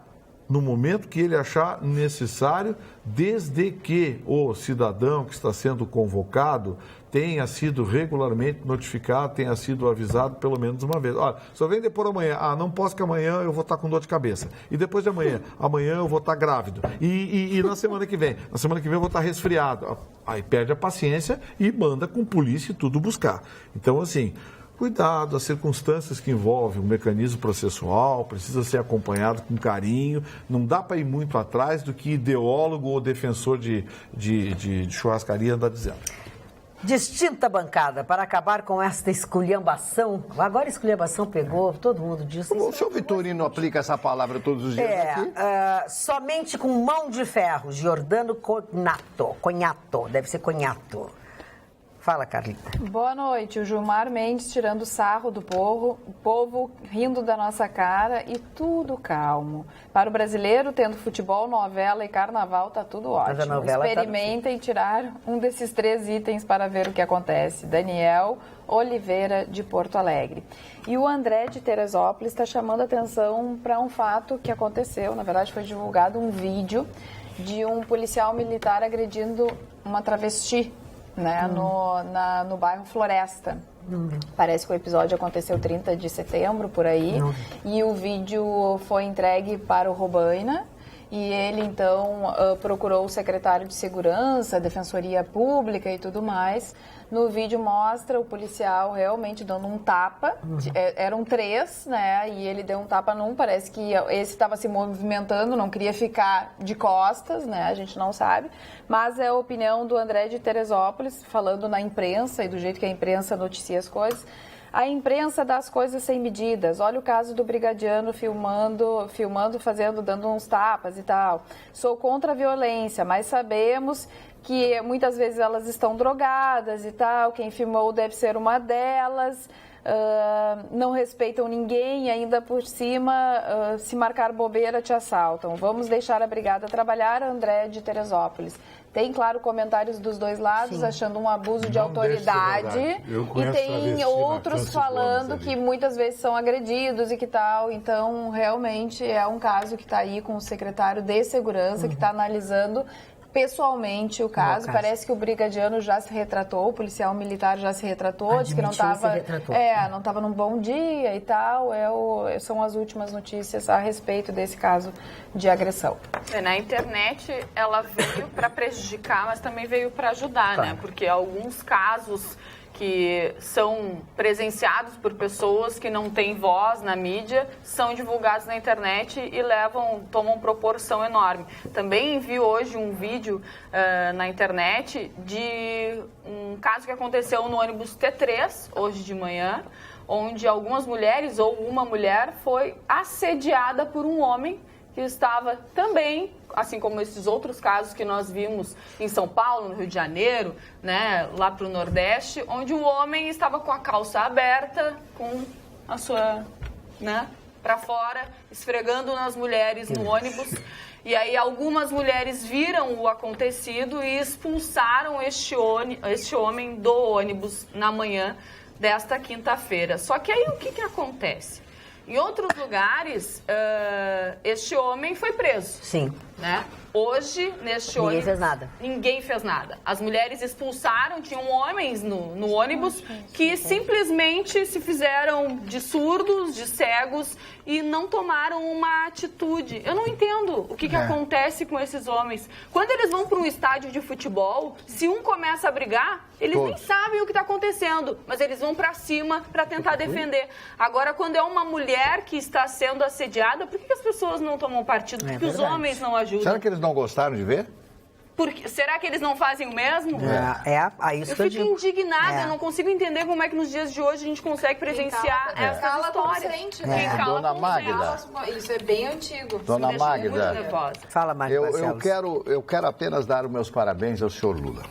no momento que ele achar necessário, desde que o cidadão que está sendo convocado tenha sido regularmente notificado, tenha sido avisado pelo menos uma vez. Olha, só vem depor amanhã. Não posso que amanhã eu vou estar com dor de cabeça. E depois de amanhã eu vou estar grávido. E na semana que vem? Na semana que vem eu vou estar resfriado. Aí perde a paciência e manda com polícia e tudo buscar. Então, assim... Cuidado, as circunstâncias que envolvem o mecanismo processual precisa ser acompanhado com carinho. Não dá para ir muito atrás do que ideólogo ou defensor de churrascaria anda dizendo. Distinta bancada, para acabar com esta esculhambação. Agora a esculhambação pegou, todo mundo disse. O senhor Vitorino aplica essa palavra todos os dias aqui? Somente com mão de ferro, Giordano Cognato, deve ser Cognato. Fala, Carlita. Boa noite. O Gilmar Mendes tirando sarro do povo, o povo rindo da nossa cara e tudo calmo. Para o brasileiro, tendo futebol, novela e carnaval, tá tudo ótimo. Experimentem tirar um desses 3 itens para ver o que acontece. Daniel Oliveira, de Porto Alegre. E o André, de Teresópolis, está chamando a atenção para um fato que aconteceu. Na verdade, foi divulgado um vídeo de um policial militar agredindo uma travesti, né, no bairro Floresta. Parece que o episódio aconteceu 30 de setembro, por aí. E o vídeo foi entregue para o Robaina. E ele, então, procurou o secretário de Segurança, Defensoria Pública e tudo mais. No vídeo mostra o policial realmente dando um tapa. Eram 3, né? E ele deu um tapa num. Parece que esse estava se movimentando, não queria ficar de costas, né? A gente não sabe. Mas é a opinião do André de Teresópolis, falando na imprensa e do jeito que a imprensa noticia as coisas. A imprensa dá as coisas sem medidas. Olha o caso do brigadiano filmando, dando uns tapas e tal. Sou contra a violência, mas sabemos que muitas vezes elas estão drogadas e tal. Quem filmou deve ser uma delas. Não respeitam ninguém e ainda por cima, se marcar bobeira, te assaltam. Vamos deixar a brigada trabalhar, André de Teresópolis. Tem, claro, comentários dos 2 lados, sim, achando um abuso de autoridade. E tem outros falando que muitas vezes são agredidos e que tal. Então, realmente, é um caso que está aí com o secretário de Segurança, que está analisando pessoalmente o caso. Parece que o brigadiano já se retratou, o policial militar já se retratou, disse que não estava num bom dia e tal. São as últimas notícias a respeito desse caso de agressão. Na internet ela veio para prejudicar, mas também veio para ajudar, né? Porque alguns casos que são presenciados por pessoas que não têm voz na mídia, são divulgados na internet e tomam proporção enorme. Também vi hoje um vídeo na internet de um caso que aconteceu no ônibus T3, hoje de manhã, onde algumas mulheres ou uma mulher foi assediada por um homem que estava também, assim como esses outros casos que nós vimos em São Paulo, no Rio de Janeiro, né, lá para o Nordeste, onde o homem estava com a calça aberta, com a sua, né, para fora, esfregando nas mulheres no ônibus. E aí algumas mulheres viram o acontecido e expulsaram este homem do ônibus na manhã desta quinta-feira. Só que aí o que acontece? Em outros lugares, este homem foi preso. Sim. Né? Hoje, neste ônibus... Ninguém fez nada. Ninguém fez nada. As mulheres expulsaram, tinham homens no ônibus que simplesmente se fizeram de surdos, de cegos e não tomaram uma atitude. Eu não entendo o que acontece com esses homens. Quando eles vão para um estádio de futebol, se um começa a brigar, eles nem sabem o que está acontecendo, mas eles vão para cima para tentar defender. Agora, quando é uma mulher que está sendo assediada, por que as pessoas não tomam partido? Por que os homens não ajudam? Será que eles não gostaram de ver? Será que eles não fazem o mesmo? Isso eu fico indignada, eu não consigo entender como é que nos dias de hoje a gente consegue presenciar essas histórias. Dona Magda. Isso é bem antigo. Dona Magda. Fala, Magda. Eu quero apenas dar os meus parabéns ao senhor Lula.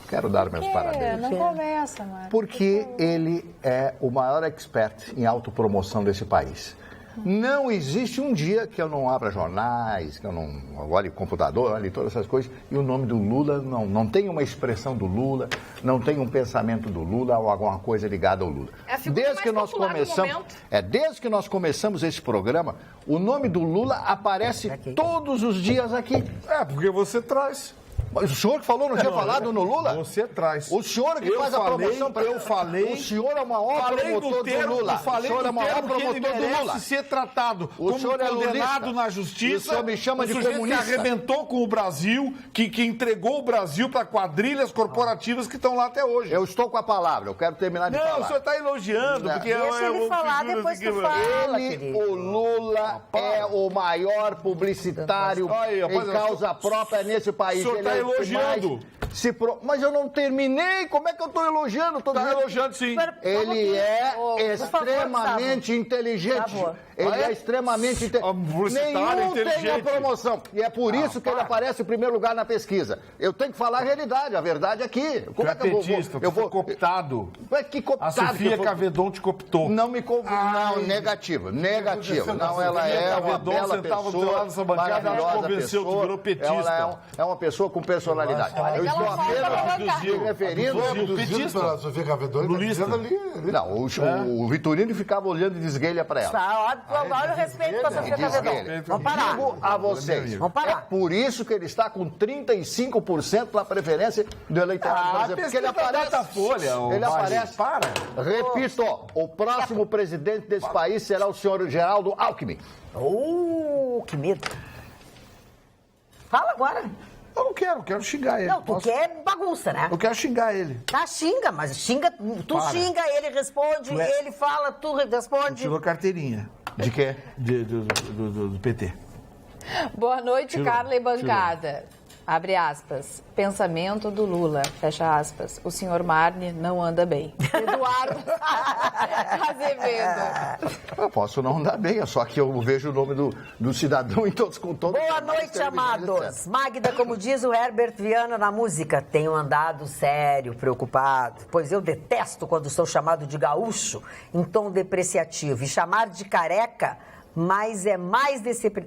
Quero dar meus parabéns. Não começa, Marcos. Porque ele é o maior expert em autopromoção desse país. Não existe um dia que eu não abra jornais, que eu não olhe computador, olhe todas essas coisas, e o nome do Lula não tem uma expressão do Lula, não tem um pensamento do Lula ou alguma coisa ligada ao Lula. Desde que nós começamos esse programa, o nome do Lula aparece todos os dias aqui. Porque você traz. Mas o senhor que falou, não tinha falado no Lula? Você traz. O senhor que faz a promoção para... Eu falei... O senhor é o maior promotor do Lula. O senhor é o maior promotor do Lula. Ser tratado como condenado na justiça. O senhor me chama de comunista. Que arrebentou com o Brasil, que entregou o Brasil para quadrilhas corporativas que estão lá até hoje. Eu estou com a palavra, eu quero terminar de falar. Não, o senhor está elogiando, porque deixa ele falar, depois tu fala, querido. O Lula é o maior publicitário em causa própria nesse país. O senhor está elogiando. Mas eu não terminei, como é que eu estou elogiando? Está elogiando, sim. Ele é extremamente inteligente. Ele é extremamente inteligente. Nenhum tem a promoção. E é por isso que ele aparece em primeiro lugar na pesquisa. Eu tenho que falar a realidade, a verdade aqui. Como é que eu vou cooptado. Que cooptado? A Sofia Cavedon te cooptou. Não me cooptou. Não, negativo. Não, ela é uma bela pessoa, maravilhosa pessoa. Virou petista. Ela é uma pessoa com personalidade. Eu estou apenas me referindo... Petista. Sofia Cavedon. Não, o Vitorino ficava olhando de esguelha para ela. Olha o respeito com a Sofia Cavedon. Vamos parar. Digo a vocês, é por isso que ele está com 35% na preferência do eleitorado brasileiro. Porque ele aparece. Repito, o próximo presidente desse país será o senhor Geraldo Alckmin. Que medo. Fala agora. Eu não quero xingar ele. Não, tu quer bagunça, né? Eu quero xingar ele. Tá, xinga, mas tu xinga, ele responde, ele fala, tu responde. Tirou carteirinha. De quê? Do PT. Boa noite, Carla e bancada. Abre aspas. Pensamento do Lula. Fecha aspas. O senhor Marne não anda bem. Eduardo Azevedo. Eu posso não andar bem, é só que eu vejo o nome do cidadão em todos com todos. Boa noite, amados. Magda, como diz o Herbert Viana na música, tenho andado sério, preocupado, pois eu detesto quando sou chamado de gaúcho em tom depreciativo e chamar de careca. Mas é mais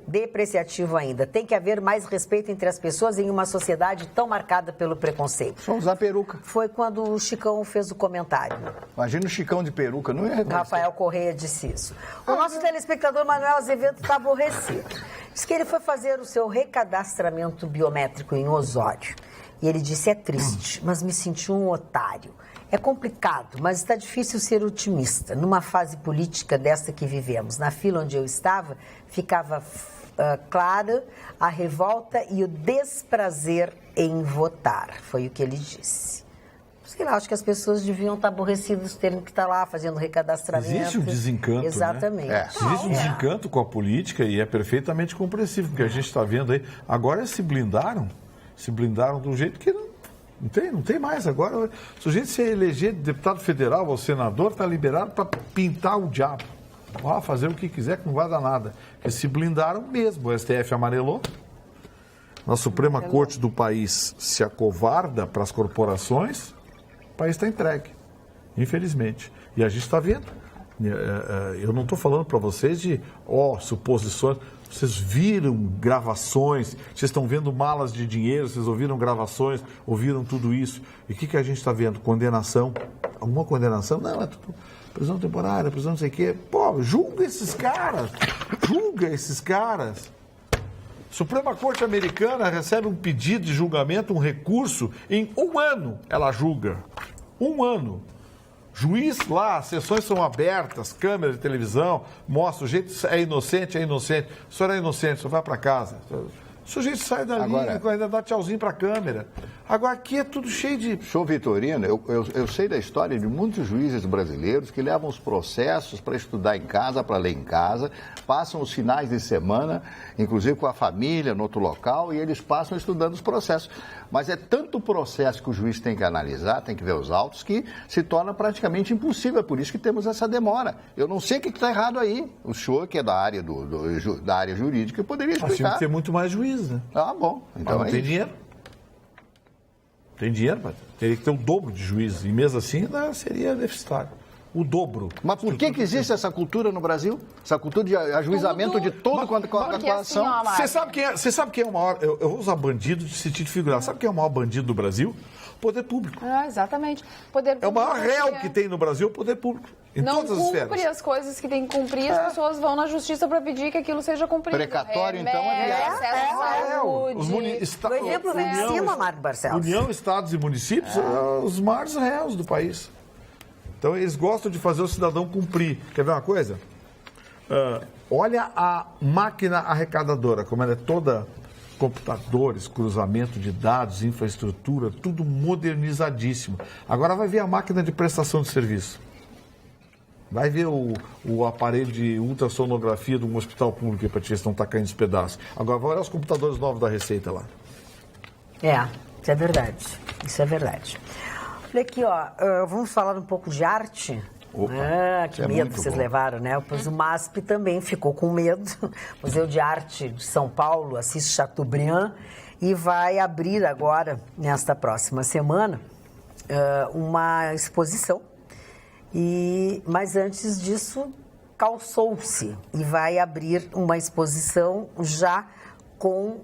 depreciativo ainda. Tem que haver mais respeito entre as pessoas em uma sociedade tão marcada pelo preconceito. Só usar peruca. Foi quando o Chicão fez o comentário. Imagina o Chicão de peruca, não é? Rafael Correia disse isso. O nosso telespectador Manuel Azevedo está aborrecido. Diz que ele foi fazer o seu recadastramento biométrico em Osório. E ele disse, é triste, mas me senti um otário. É complicado, mas está difícil ser otimista. Numa fase política desta que vivemos, na fila onde eu estava, ficava clara a revolta e o desprazer em votar. Foi o que ele disse. Sei lá, acho que as pessoas deviam estar aborrecidas terem que estar lá fazendo recadastramento. Existe um desencanto, exatamente. Né? Existe um desencanto com a política e é perfeitamente compreensível, porque a gente está vendo aí. Agora se blindaram de um jeito que não tem mais. Agora, o sujeito se eleger deputado federal ou senador está liberado para pintar o diabo. Fazer o que quiser que não vai dar nada. Porque se blindaram mesmo, o STF amarelou. Na Suprema Corte do país se acovarda para as corporações, o país está entregue, infelizmente. E a gente está vendo. Eu não estou falando para vocês de suposições. Vocês viram gravações, vocês estão vendo malas de dinheiro, vocês ouviram gravações, ouviram tudo isso. E o que a gente está vendo? Condenação. Alguma condenação? Não, é tudo prisão temporária, prisão não sei o quê. Pô, julga esses caras. Suprema Corte Americana recebe um pedido de julgamento, um recurso, em 1 ano ela julga. 1 ano. Juiz lá, as sessões são abertas, câmera de televisão, mostra, o jeito é inocente. O senhor é inocente, o senhor vai para casa. O sujeito sai dali, ainda dá tchauzinho para a câmera. Agora aqui é tudo cheio de... Sou Vitorino, eu sei da história de muitos juízes brasileiros que levam os processos para estudar em casa, para ler em casa, passam os finais de semana, inclusive com a família, no outro local, e eles passam estudando os processos. Mas é tanto processo que o juiz tem que analisar, tem que ver os autos, que se torna praticamente impossível. É por isso que temos essa demora. Eu não sei o que está errado aí. O senhor, que é da área, da área jurídica, poderia explicar. Mas tinha que ter muito mais juiz, né? Bom. Então não tem dinheiro. Tem dinheiro, mas teria que ter o dobro de juízes. E mesmo assim, seria deficitário. O dobro. Mas por que existe essa cultura no Brasil? Essa cultura de ajuizamento de todo quanto a atuação? Você sabe quem é o maior... Eu vou usar bandido de sentido figurado. Sabe quem é o maior bandido do Brasil? O poder público. Exatamente. É o maior réu que tem no Brasil, o poder público. Em todas as esferas. Não cumpre as coisas que tem que cumprir, as pessoas vão na justiça para pedir que aquilo seja cumprido. Precatório, então, acesso à saúde. O exemplo vem de cima, Mário Barcelos. União, estados e municípios são os maiores réus do país. Então, eles gostam de fazer o cidadão cumprir. Quer ver uma coisa? Olha a máquina arrecadadora, como ela é toda computadores, cruzamento de dados, infraestrutura, tudo modernizadíssimo. Agora vai ver a máquina de prestação de serviço. Vai ver o aparelho de ultrassonografia de um hospital público para te ver se não está caindo os pedaços. Agora vai olhar os computadores novos da Receita lá. Isso é verdade. Isso é verdade. Olha aqui, vamos falar um pouco de arte? Opa, que medo vocês levaram, né? Pois o MASP também ficou com medo. O Museu de Arte de São Paulo, Assis Chateaubriand, e vai abrir agora, nesta próxima semana, uma exposição. Mas antes disso, calçou-se e vai abrir uma exposição já com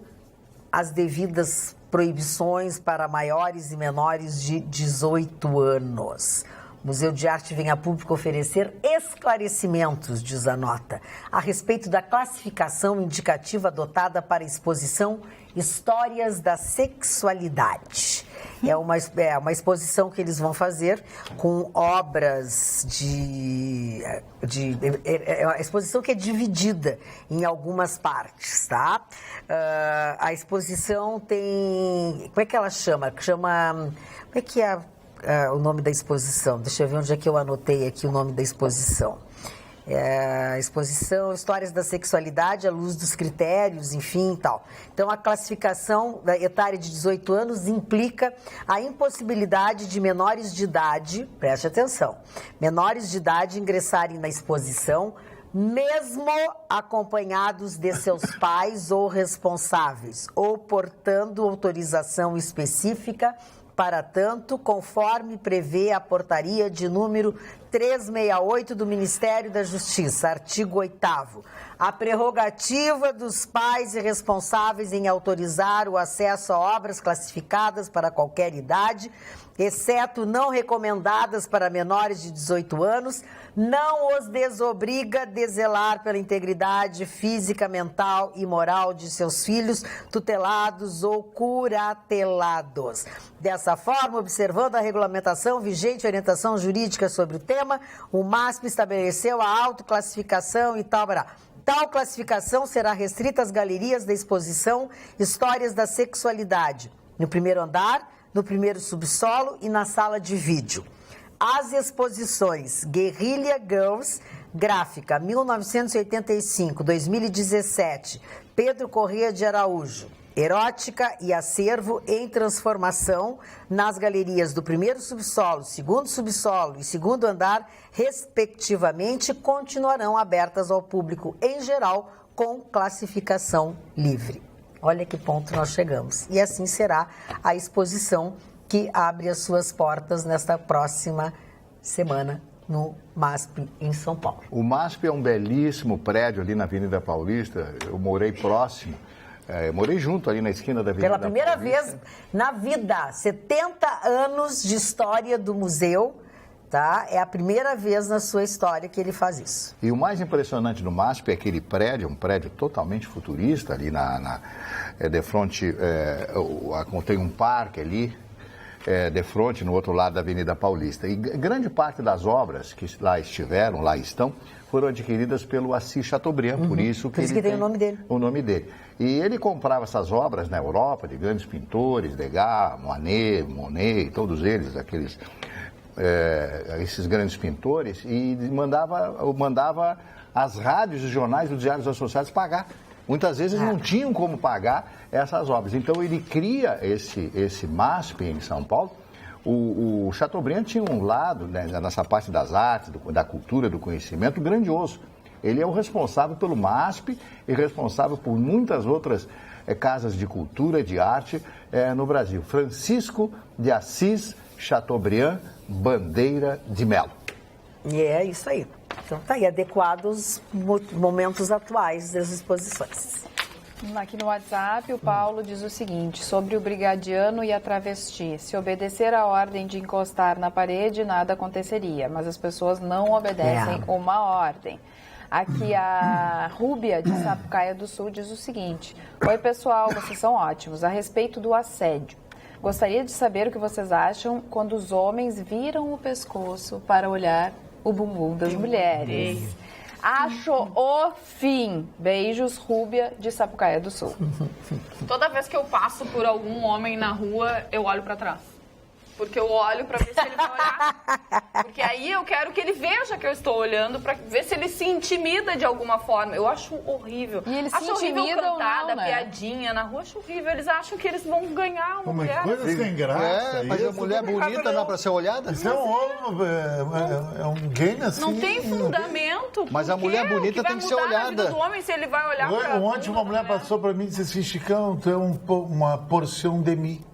as devidas proibições para maiores e menores de 18 anos. O Museu de Arte vem a público oferecer esclarecimentos, diz a nota, a respeito da classificação indicativa adotada para a exposição Histórias da Sexualidade. É uma exposição que eles vão fazer com obras é uma exposição que é dividida em algumas partes, tá? A exposição tem... Como é que ela chama? Como é que é o nome da exposição? Deixa eu ver onde é que eu anotei aqui o nome da exposição. Exposição Histórias da Sexualidade à luz dos critérios, enfim, tal. Então, a classificação da etária de 18 anos implica a impossibilidade de menores de idade, preste atenção, menores de idade ingressarem na exposição, mesmo acompanhados de seus pais ou responsáveis, ou portando autorização específica para tanto, conforme prevê a portaria de número 368 do Ministério da Justiça, artigo 8º. A prerrogativa dos pais e responsáveis em autorizar o acesso a obras classificadas para qualquer idade, exceto não recomendadas para menores de 18 anos, não os desobriga de zelar pela integridade física, mental e moral de seus filhos, tutelados ou curatelados. Dessa forma, observando a regulamentação vigente e orientação jurídica sobre o tema, o MASP estabeleceu a autoclassificação e tal. Tal classificação será restrita às galerias da exposição Histórias da Sexualidade, no primeiro andar, no primeiro subsolo e na sala de vídeo. As exposições Guerrilla Girls, Gráfica 1985-2017, Pedro Corrêa de Araújo, Erótica e Acervo em Transformação, nas galerias do primeiro subsolo, segundo subsolo e segundo andar, respectivamente, continuarão abertas ao público em geral com classificação livre. Olha que ponto nós chegamos. E assim será a exposição que abre as suas portas nesta próxima semana no MASP em São Paulo. O MASP é um belíssimo prédio ali na Avenida Paulista. Eu morei próximo. Eu morei junto ali na esquina da Avenida Pela primeira Paulista. vez na vida, 70 anos de história do museu, tá? É a primeira vez na sua história que ele faz isso. E o mais impressionante do MASP é aquele prédio, um prédio totalmente futurista ali de frente, tem um parque ali, de frente, no outro lado da Avenida Paulista. E grande parte das obras que lá estão, foram adquiridas pelo Assis Chateaubriand, por isso que ele tem o nome dele. O nome dele. E ele comprava essas obras na Europa, de grandes pintores, Degas, Monet, todos eles, esses grandes pintores, e mandava as rádios e jornais dos Diários Associados pagar. Muitas vezes não tinham como pagar essas obras. Então ele cria esse MASP em São Paulo. O Chateaubriand tinha um lado, né, nessa parte das artes, da cultura, do conhecimento, grandioso. Ele é o responsável pelo MASP e responsável por muitas outras casas de cultura, de arte no Brasil. Francisco de Assis Chateaubriand Bandeira de Melo. E é isso aí. Então tá aí, adequado aos momentos atuais das exposições. Aqui no WhatsApp, o Paulo diz o seguinte, sobre o brigadiano e a travesti. Se obedecer a ordem de encostar na parede, nada aconteceria, mas as pessoas não obedecem uma ordem. Aqui a Rúbia, de Sapucaia do Sul, diz o seguinte. Oi, pessoal, vocês são ótimos. A respeito do assédio, gostaria de saber o que vocês acham quando os homens viram o pescoço para olhar o bumbum das mulheres. Acho o fim. Beijos, Rúbia, de Sapucaia do Sul. Toda vez que eu passo por algum homem na rua, eu olho pra trás. Porque eu olho pra ver se ele vai olhar. Porque aí eu quero que ele veja que eu estou olhando pra ver se ele se intimida de alguma forma. Eu acho horrível. E eles se acho horrível intimidam cantada, não, né? Piadinha na rua. Acho horrível. Eles acham que eles vão ganhar uma mulher. Coisa sem graça. Mas a mulher bonita dá pra ser olhada? Isso é um game assim. Não tem fundamento. Mas a mulher bonita tem que ser olhada. O que vai mudar na vida do homem se ele vai olhar pra... Ontem uma mulher passou pra mim e disse assim, Chicão, tu é uma porção de mim.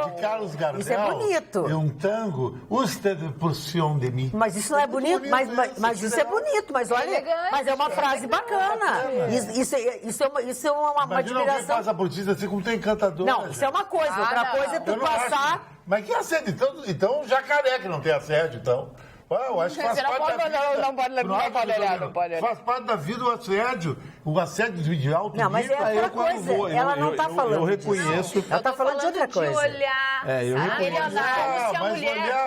De Carlos Gardel. Isso é bonito. É um tango. Usted porção de mim. Mas isso não é bonito, mas isso é bonito, mas olha, elegante. mas é uma frase bacana. Isso é uma Imagina alguém admiração. passa por ti assim como tem encantadora. Não, isso é uma coisa, outra coisa é tu Eu não passar... acho. Mas que assédio? Então jacaré que não tem assédio, então. Eu acho que faz parte da vida. Faz parte da vida o assédio de alto Não, mas é nível. outra coisa. Ela não está falando Eu disso. reconheço. Ela está falando de outra coisa. De olhar, eu sabe? reconheço.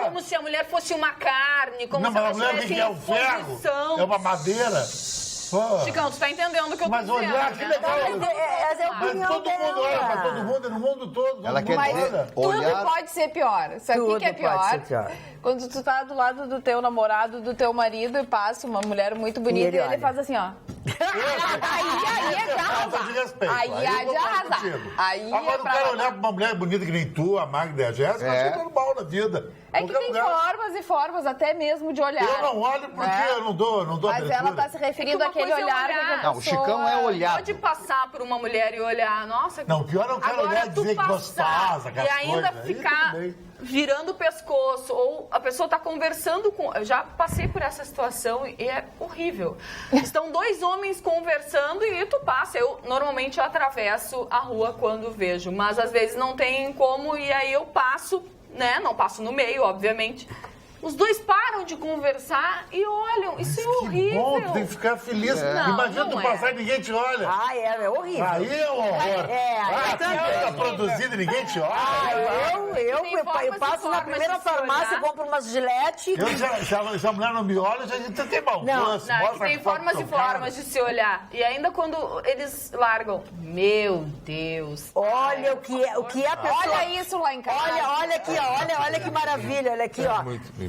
Como se a mulher fosse uma carne, como Não, se mas ela a mulher estivesse que é em o ferro, posição. é uma madeira. Chicão, tu tá entendendo o que eu tô Mas dizendo. olhar, que né? legal. Mas é a Mas opinião todo mundo olha pra todo dela. mundo, no mundo todo. Ela quer dizer, Tudo olhar... pode ser pior. Sabe o Tudo que é pior? pode ser pior. Quando tu tá do lado do teu namorado, do teu marido, e passa uma mulher muito bonita ele e ele olha. faz assim, ó. Aí é de arrasar. Falta de respeito. Aí é de arrasar. Agora o cara olhar pra uma mulher bonita que nem tu, a Magda e a Jéssica, eu achei normal na vida. É que tem formas e formas, até mesmo de olhar. Eu não olho porque eu não dou Mas abertura. ela tá se referindo àquele olhar que a Não, o Chicão é olhado. Pode passar por uma mulher e olhar, nossa... Não, o pior é o cara agora olhar e tu dizer que passar gostosa, e ainda coisas. ficar virando o pescoço, ou a pessoa tá conversando com... Eu já passei por essa situação e é horrível. Estão dois homens conversando e tu passa. Eu normalmente atravesso a rua quando vejo, mas às vezes não tem como e aí eu passo, né? Não passo no meio, obviamente. Os dois param de conversar e olham. Isso é horrível. Bom, tu tem que ficar feliz. Não, Imagina não tu é. passar e ninguém te olha. É horrível. Aí é um horror. Aí Tá produzido e ninguém te olha. Eu passo na primeira farmácia, compro umas Gillette. Se a mulher não me olha, já tem mau gosto. Não, é que tem formas e formas de se olhar. E ainda quando eles largam, meu Deus. Olha o que é a pessoa... Olha isso lá em casa. Olha aqui, ó. Olha que maravilha. Olha aqui, ó.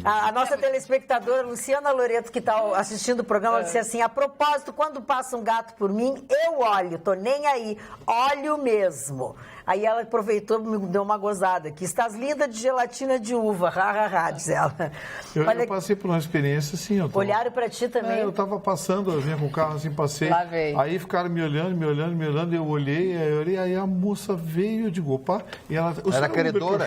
A nossa telespectadora, Luciana Loreto, que está assistindo o programa, disse assim, a propósito, quando passa um gato por mim, eu olho, tô nem aí, olho mesmo. Aí ela aproveitou e me deu uma gozada aqui. Estás linda de gelatina de uva, diz ela. Eu passei por uma experiência assim. Olharam pra ti também? Eu tava passando, eu vinha com o carro assim, passei. Lá veio. Aí ficaram me olhando, eu olhei, aí a moça veio, eu digo, opa, e ela... Era credora?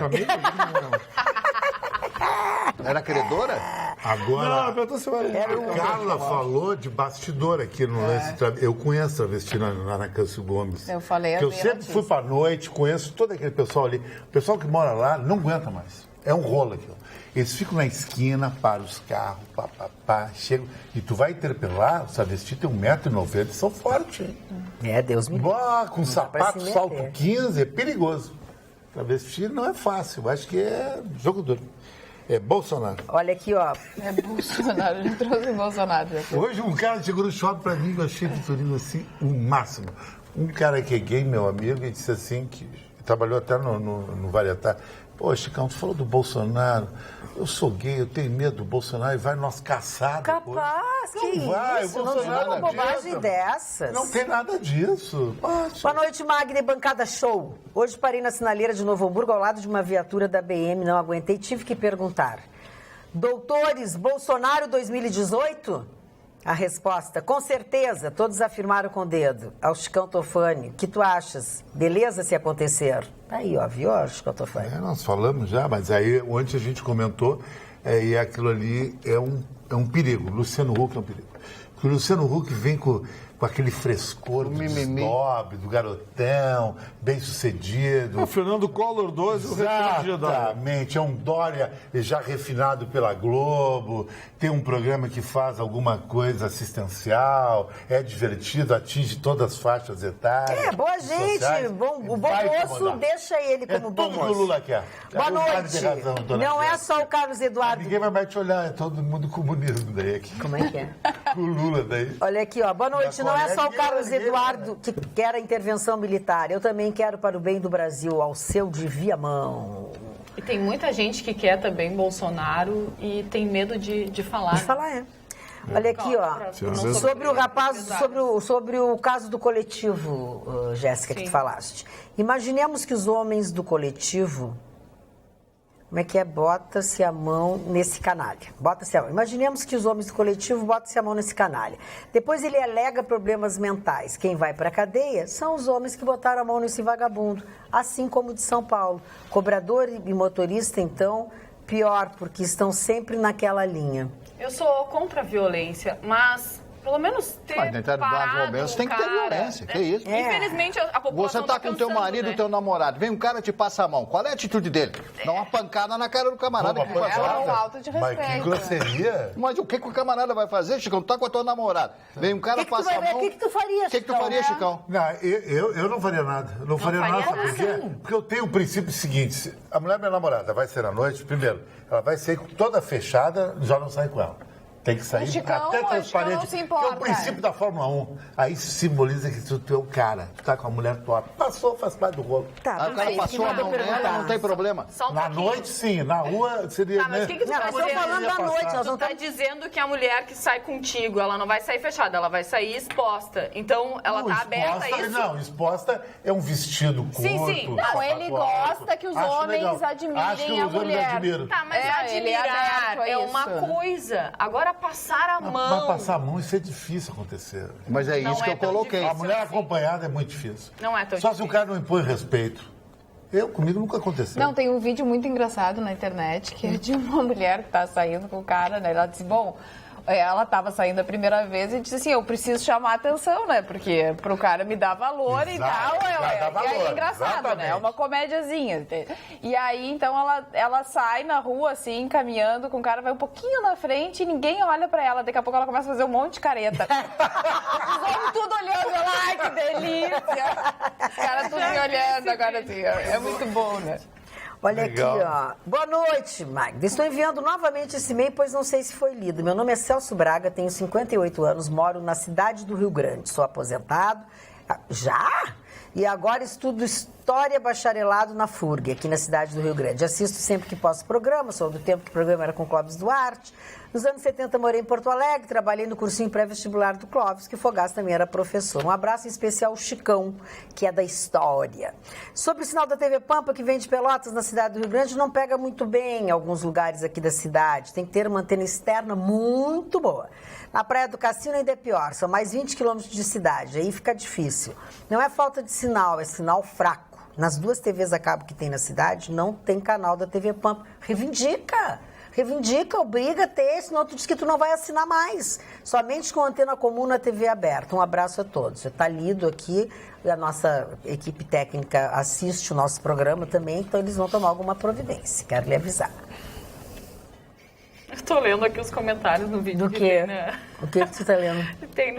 Era credora? Agora, Não, a Carla falou de bastidor aqui no lance. Eu conheço travesti lá na Câncio Gomes. Eu falei, eu sempre fui pra noite, conheço todo aquele pessoal ali. O pessoal que mora lá não aguenta mais. É um rolo aqui. Eles ficam na esquina, param os carros, chegam. E tu vai interpelar, os travestis tem 1,90 m, são fortes, hein? Deus me livre. Com sapato, salto 15, é perigoso. Travesti não é fácil, eu acho que é jogo duro. É Bolsonaro. Olha aqui, ó. É Bolsonaro, ele trouxe Bolsonaro. Hoje um cara chegou no shopping pra mim, eu achei Vitorino assim, o máximo. Um cara que é gay, meu amigo, e disse assim, que trabalhou até no Varietá. Pô, Chicão, tu falou do Bolsonaro. Eu sou gay, eu tenho medo do Bolsonaro e vai nós caçar depois. Capaz, que Não vai, isso? o Não diga Bolsonaro uma bobagem adianta. dessas. Não tem nada disso. Boa noite, Magna e Bancada Show. Hoje parei na sinaleira de Novo Hamburgo ao lado de uma viatura da BM, não aguentei, tive que perguntar. Doutores, Bolsonaro 2018? A resposta, com certeza, todos afirmaram com o dedo. Ao Chicão Tofani, o que tu achas? Beleza se acontecer? Aí, ó, viu, Chicão Tofani? Nós falamos já, mas aí ontem a gente comentou, e aquilo ali é um perigo. Luciano Huck é um perigo. Porque o Luciano Huck vem com aquele frescor do snob, do garotão, bem sucedido. O Fernando Collor 2, o retorno de Jedi. Exatamente, é um Dória já refinado pela Globo, tem um programa que faz alguma coisa assistencial, é divertido, atinge todas as faixas etárias. Boa gente, sociais, o bom vai moço, deixa ele como bom tudo moço. que o Lula quer. Boa O Carlos noite. tem razão, dona Não é Jéssica. só o Carlos Eduardo. Ninguém vai mais te olhar, é todo mundo comunismo daí aqui. Como é que é? Com o Lula daí. Olha aqui, ó. Boa noite. Não é só o Carlos Eduardo que quer a intervenção militar. Eu também quero para o bem do Brasil, ao seu de Viamão. E tem muita gente que quer também Bolsonaro e tem medo de falar. De falar, é. Olha aqui, ó. Sobre o rapaz, sobre o caso do coletivo, Jéssica, que tu falaste. Imaginemos que os homens do coletivo... Como é que é? Bota-se a mão nesse canalha. Bota-se a mão. Imaginemos que os homens do coletivo botam-se a mão nesse canalha. Depois ele alega problemas mentais. Quem vai para a cadeia são os homens que botaram a mão nesse vagabundo. Assim como o de São Paulo. Cobrador e motorista, então, pior, porque estão sempre naquela linha. Eu sou contra a violência, mas... Pelo menos ter Mas tentar dar parado momentos tem que ter violência, que isso? Infelizmente, a população Você tá com teu marido, né? teu namorado, vem um cara te passa a mão. Qual é a atitude dele? Dá uma pancada na cara do camarada. Pô, que É um alto de Mas que respeito. grosseria. Mas o que o camarada vai fazer, Chicão? Tu tá com a tua namorada. Vem um cara, passa a mão. O que tu faria, O que tu faria, Chicão? Não, eu não faria nada. Eu não faria nada, sabe por quê? Porque eu tenho o princípio seguinte: a mulher, minha namorada, vai ser à noite, primeiro, ela vai sair toda fechada, já não sai com ela. Tem que sair Chicão, até o transparente. Chicão não se importa. Que é o princípio da Fórmula 1. Aí simboliza que tu é o cara. Tu tá com a mulher top. Passou, faz parte do rolo. Aí o cara passou a mão nela, não tem problema. Só um Na pouquinho. noite, sim. Na rua, seria... Tá, mas o que tu Não, tá nós estamos falando dizendo? da noite, nós não Tu tá estamos... dizendo que a mulher que sai contigo, ela não vai sair fechada, ela vai sair exposta. Então, ela tá aberta a isso? Não, exposta é um vestido curto. Sim, sim. Não, ele sapato alto. gosta que os Acho homens legal. admirem Acho que a os homens mulher. admiram. Tá, mas Ele é admirar aberto a é uma isso. coisa. Agora, passar a mão... Mas passar a mão, isso é difícil acontecer. Mas é Não isso que é eu tão coloquei. difícil. A mulher acompanhada é muito difícil. Não é tão Só se difícil. o cara não impõe respeito. Comigo nunca aconteceu. Não, tem um vídeo muito engraçado na internet que é de uma mulher que tá saindo com o cara, né? Ela disse, bom, ela tava saindo a primeira vez e disse assim, eu preciso chamar a atenção, né? Porque pro cara me dar valor e Exato, tal. dá E aí valor, é engraçado, exatamente. né? É uma comédiazinha. E aí, então, ela sai na rua, assim, caminhando com o cara, vai um pouquinho na frente e ninguém olha pra ela. Daqui a pouco ela começa a fazer um monte de careta. Os homens tudo olhando, ela, ai, que delícia! Os caras tudo me olhando agora, assim, é muito bom, né? Olha Legal. aqui, ó. Boa noite, Magda. Estou enviando novamente esse e-mail, pois não sei se foi lido. Meu nome é Celso Braga, tenho 58 anos, moro na cidade do Rio Grande. Sou aposentado. Já? E agora estudo História Bacharelado na FURG, aqui na cidade do Rio Grande. Assisto sempre que posso o programa, sou do tempo que o programa era com Clóvis Duarte. Nos anos 70 morei em Porto Alegre, trabalhei no cursinho pré-vestibular do Clóvis, que Fogaça também era professor. Um abraço em especial ao Chicão, que é da História. Sobre o sinal da TV Pampa, que vem de Pelotas, na cidade do Rio Grande, não pega muito bem em alguns lugares aqui da cidade. Tem que ter uma antena externa muito boa. Na Praia do Cassino ainda é pior, são mais 20 quilômetros de cidade, aí fica difícil. Não é falta de sinal, é sinal fraco. Nas duas TVs a cabo que tem na cidade, não tem canal da TV Pampa. Reivindica, obriga a ter, senão tu diz que tu não vai assinar mais. Somente com antena comum na TV aberta. Um abraço a todos. Já está lido aqui, a nossa equipe técnica assiste o nosso programa também, então eles vão tomar alguma providência, quero lhe avisar. Eu tô lendo aqui os comentários no vídeo. Do que quê? tem, né? O que você está lendo? Tem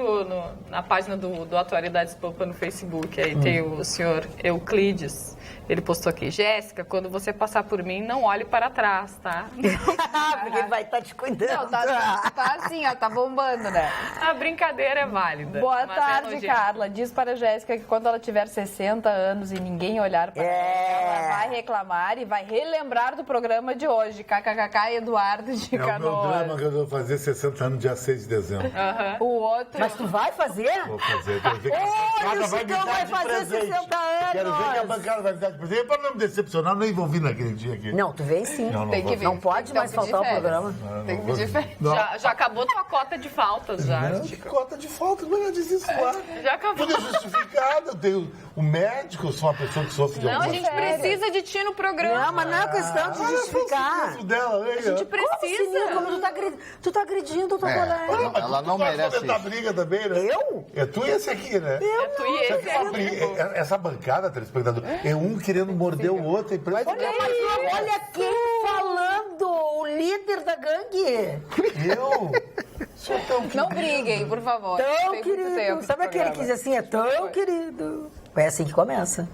na página do Atualidades Pampa no Facebook, aí tem o senhor Euclides, ele postou aqui, Jéssica, quando você passar por mim, não olhe para trás, tá? Porque ele vai estar te cuidando. Não, tá assim, ó, tá bombando, né? A brincadeira é válida. Boa mas é tarde, nojento. Carla. Diz para a Jéssica que quando ela tiver 60 anos e ninguém olhar para ela vai reclamar e vai relembrar do programa de hoje. KKK Eduardo de É o meu Canoas. drama que eu vou fazer 60 anos, dia 6 de dezembro. O outro... Mas tu vai fazer? Vou fazer. Quero ver que a Olha, bancada o vai me Chicão dar vai de fazer presente. 60 anos. Quero ver que a bancada vai me dar de presente. Para não me decepcionar, nem vou vir naquele dia aqui. Não, tu vem sim. Não, Tem que vir. Não pode mais Tem que faltar o pedir programa. férias. Tem que pedir férias. Não. Já acabou tua cota de faltas, já. Não, que cota de falta, como ela diz isso lá? Já acabou. Tudo é justificado. Eu tenho o médico, eu sou uma pessoa que sofre de Não, a alguma gente precisa de ti no programa. Não, mas não é questão de justificar. dela, A gente precisa. Como tu tá agredindo tua colega? Ela não merece Ela isso. briga também, né? Eu? É tu e esse aqui, né? É tu e Só esse que essa briga- essa bancada, telespectador, é um querendo morder o outro. É impressionante. Olha quem falando, o líder da gangue. Eu? Sou tão Não briguem, por favor. Tão Tem muito querido. tempo Sabe esse aquele que programa. diz assim, é tão querido. É assim que começa.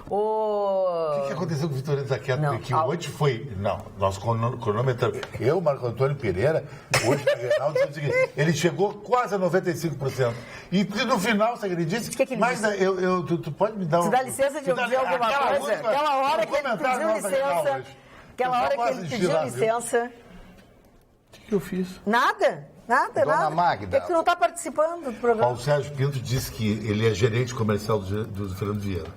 O que aconteceu com o Vitorino Zaqueto? Não, Que hoje foi... Não, nós cronometramos. Eu, Marco Antônio Pereira, hoje, Reinaldo, disse o seguinte, ele chegou quase a 95%. E no final, você acredita? Que ele Mas disse? tu pode me dar um... Tu dá licença de ouvir alguma coisa? Aquela hora que ele pediu licença. Aquela hora que ele pediu licença. O que eu fiz? Nada. Dona Magda. É que tu não tá participando do programa. Paulo Sérgio Pinto disse que ele é gerente comercial do Fernando Vieira.